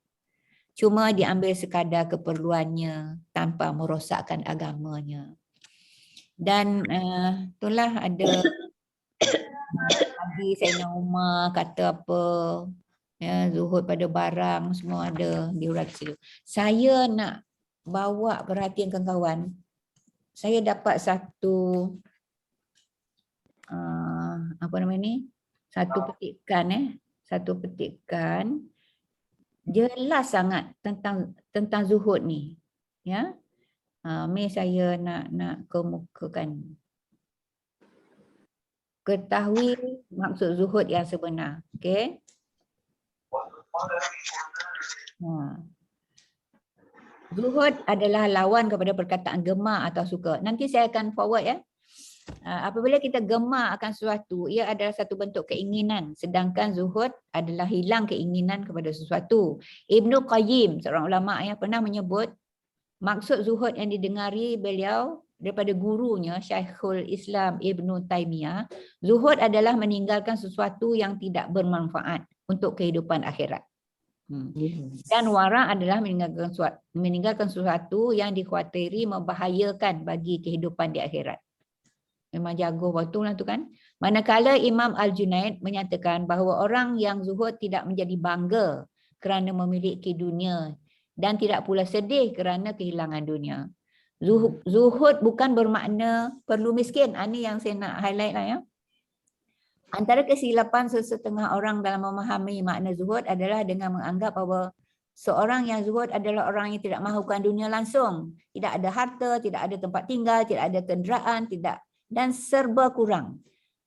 Cuma diambil sekadar keperluannya tanpa merosakkan agamanya. Dan itulah ada lagi Sayyidina Umar kata apa, ya, zuhud pada barang semua ada diuraikan situ. Saya nak bawa perhatian kawan-kawan. Saya dapat satu apa nama ni? Satu petikan jelas sangat tentang zuhud ni, ya. Ni saya nak kemukakan. Ketahui maksud zuhud yang sebenar, okey? Zuhud adalah lawan kepada perkataan gemar atau suka. Nanti saya akan forward ya. Apabila kita gemar akan sesuatu, ia adalah satu bentuk keinginan. Sedangkan zuhud adalah hilang keinginan kepada sesuatu. Ibnu Qayyim, seorang ulama yang pernah menyebut, maksud zuhud yang didengari beliau daripada gurunya Syekhul Islam Ibnu Taimiyah, zuhud adalah meninggalkan sesuatu yang tidak bermanfaat untuk kehidupan akhirat. Dan wara adalah meninggalkan sesuatu yang dikhawatiri membahayakan bagi kehidupan di akhirat. Memang jago betul lah tu kan. Manakala Imam Al-Junaid menyatakan bahawa orang yang zuhud tidak menjadi bangga kerana memiliki dunia dan tidak pula sedih kerana kehilangan dunia. Zuhud bukan bermakna perlu miskin. Ini yang saya nak highlight lah ya. Antara kesilapan sesetengah orang dalam memahami makna zuhud adalah dengan menganggap bahawa seorang yang zuhud adalah orang yang tidak mahukan dunia langsung. Tidak ada harta, tidak ada tempat tinggal, tidak ada kenderaan, dan serba kurang.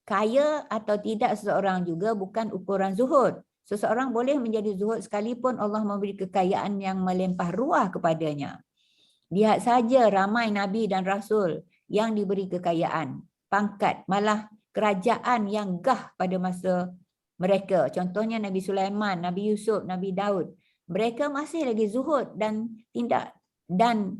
Kaya atau tidak seseorang juga bukan ukuran zuhud. Seseorang boleh menjadi zuhud sekalipun Allah memberi kekayaan yang melimpah ruah kepadanya. Lihat saja ramai Nabi dan Rasul yang diberi kekayaan, pangkat, malah kerajaan yang gah pada masa mereka. Contohnya Nabi Sulaiman, Nabi Yusuf, Nabi Daud. Mereka masih lagi zuhud dan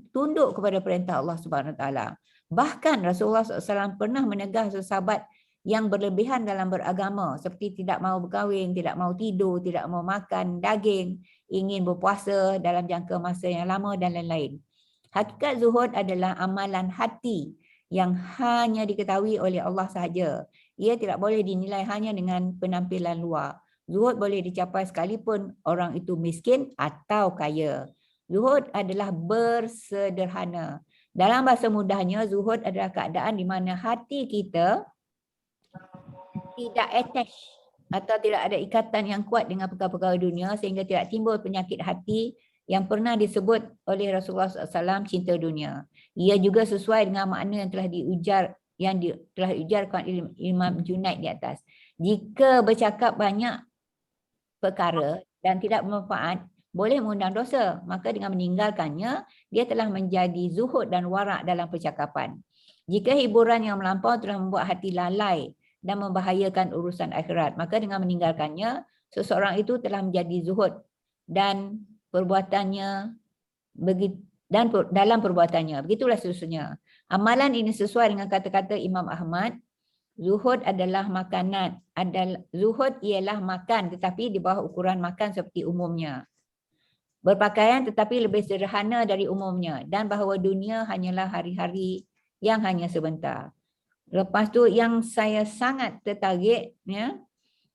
tunduk kepada perintah Allah Subhanahu Wa Taala. Bahkan Rasulullah SAW pernah menegur sahabat yang berlebihan dalam beragama, seperti tidak mahu berkahwin, tidak mahu tidur, tidak mahu makan daging, ingin berpuasa dalam jangka masa yang lama dan lain-lain. Hakikat zuhud adalah amalan hati yang hanya diketahui oleh Allah sahaja. Ia tidak boleh dinilai hanya dengan penampilan luar. Zuhud boleh dicapai sekalipun orang itu miskin atau kaya. Zuhud adalah bersederhana. Dalam bahasa mudahnya, zuhud adalah keadaan di mana hati kita tidak attach atau tidak ada ikatan yang kuat dengan perkara-perkara dunia sehingga tidak timbul penyakit hati yang pernah disebut oleh Rasulullah SAW cinta dunia. Ia juga sesuai dengan makna yang telah diujarkan Imam Junaid di atas. Jika bercakap banyak perkara dan tidak bermanfaat, boleh mengundang dosa. Maka dengan meninggalkannya, dia telah menjadi zuhud dan warak dalam percakapan. Jika hiburan yang melampau telah membuat hati lalai dan membahayakan urusan akhirat, maka dengan meninggalkannya, seseorang itu telah menjadi zuhud dan perbuatannya dalam perbuatannya. Begitulah seterusnya. Amalan ini sesuai dengan kata-kata Imam Ahmad. Zuhud adalah makanan. Zuhud ialah makan tetapi di bawah ukuran makan seperti umumnya. berpakaian tetapi lebih sederhana dari umumnya, dan bahawa dunia hanyalah hari-hari yang hanya sebentar. Lepas tu yang saya sangat tertarik, ya,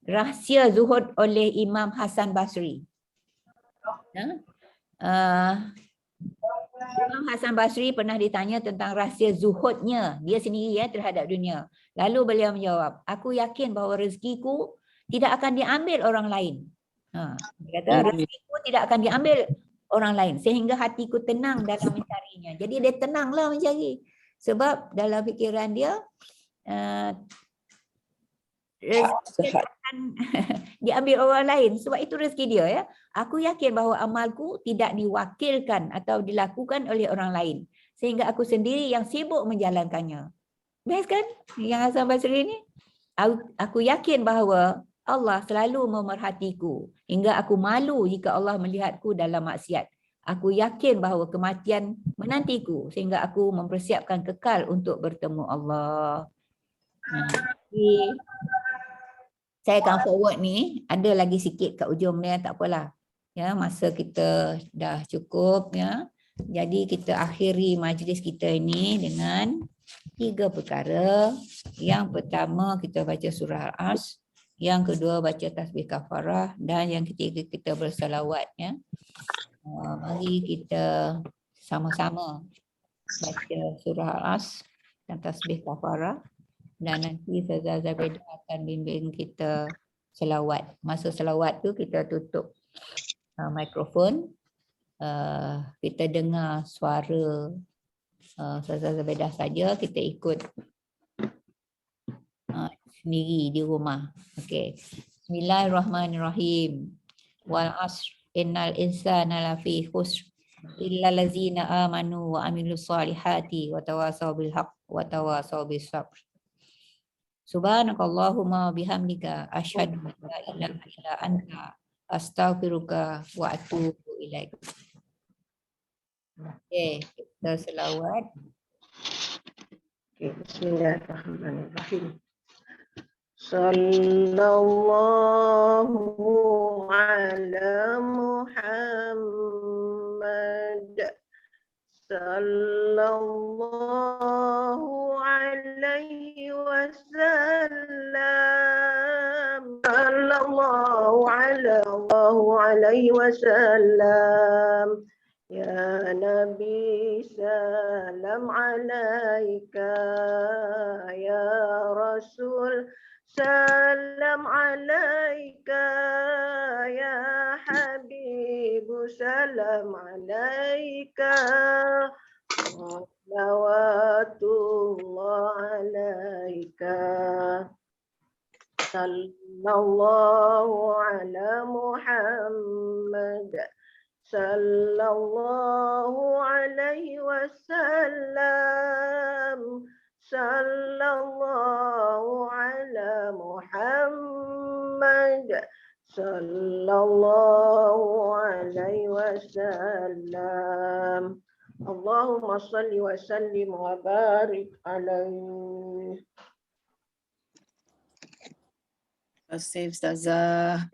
rahsia zuhud oleh Imam Hasan Basri. Ya. Imam Hasan Basri pernah ditanya tentang rahsia zuhudnya dia sendiri, ya, terhadap dunia. Lalu beliau menjawab, aku yakin bahawa rezekiku tidak akan diambil orang lain. Dia kata rezekiku tidak akan diambil orang lain sehingga hatiku tenang dalam mencarinya. Jadi dia tenanglah mencari. Sebab dalam fikiran dia rezeki akan diambil orang lain. Sebab itu rezeki dia, ya. Aku yakin bahawa amalku tidak diwakilkan atau dilakukan oleh orang lain. Sehingga aku sendiri yang sibuk menjalankannya. Best kan yang Hasan Basri ni? Aku yakin bahawa Allah selalu memerhatiku hingga aku malu jika Allah melihatku dalam maksiat. Aku yakin bahawa kematian menantiku sehingga aku mempersiapkan kekal untuk bertemu Allah. Jadi, saya akan forward ni, ada lagi sikit kat ujung ni, tak apalah. Ya, masa kita dah cukup, ya. Jadi kita akhiri majlis kita ini dengan 3 perkara. Yang pertama kita baca surah Al-Asr, yang kedua baca tasbih kafarah, dan yang ketiga kita bersalawat, ya. Mari kita sama-sama baca surah Al-Asr dan tasbih kafarah, dan nanti Ustazah Zabedah akan bimbing kita selawat. Masa selawat tu kita tutup mikrofon, kita dengar suara Ustazah Zabedah saja, kita ikut sendiri di rumah. Okey. Bismillahirrahmanirrahim. Wal 'asr innal insana lafi khusr illa allazina amanu wa amilus solihati wa tawasaw bil haqq wa tawasaw bis sabr. Subhanakallahumma bihamdika asyhadu an la ilaha illa anta astaghfiruka wa atubu ilaik. Okey, kita selawat. Okay, bismillahirrahmanirrahim. Sallallahu ala Muhammad. Sallallahu alaihi wasallam. Sallallahu alaihi wasallam. Ya Nabi salam alaika, ya Rasul salam alaika, ya Habibu salam alaika, salawatullah alaika. Sallallahu ala Muhammad. Sallallahu alaihi wasallam. Sallallahu ala Muhammad. Sallallahu alaihi wasallam. Allahumma salli wa sallim wa barik alaihi. Terima kasih Ustazah.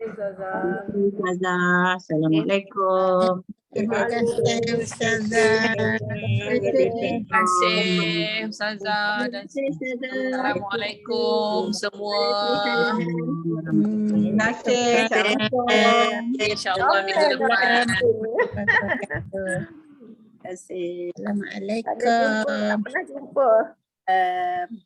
Ustazah, Assalamualaikum. Terima kasih Ustazah dan Assalamualaikum semua. Terima kasih. Assalamualaikum. InsyaAllah minggu depan. Terima kasih. Assalamualaikum. Tak pernah jumpa. Um,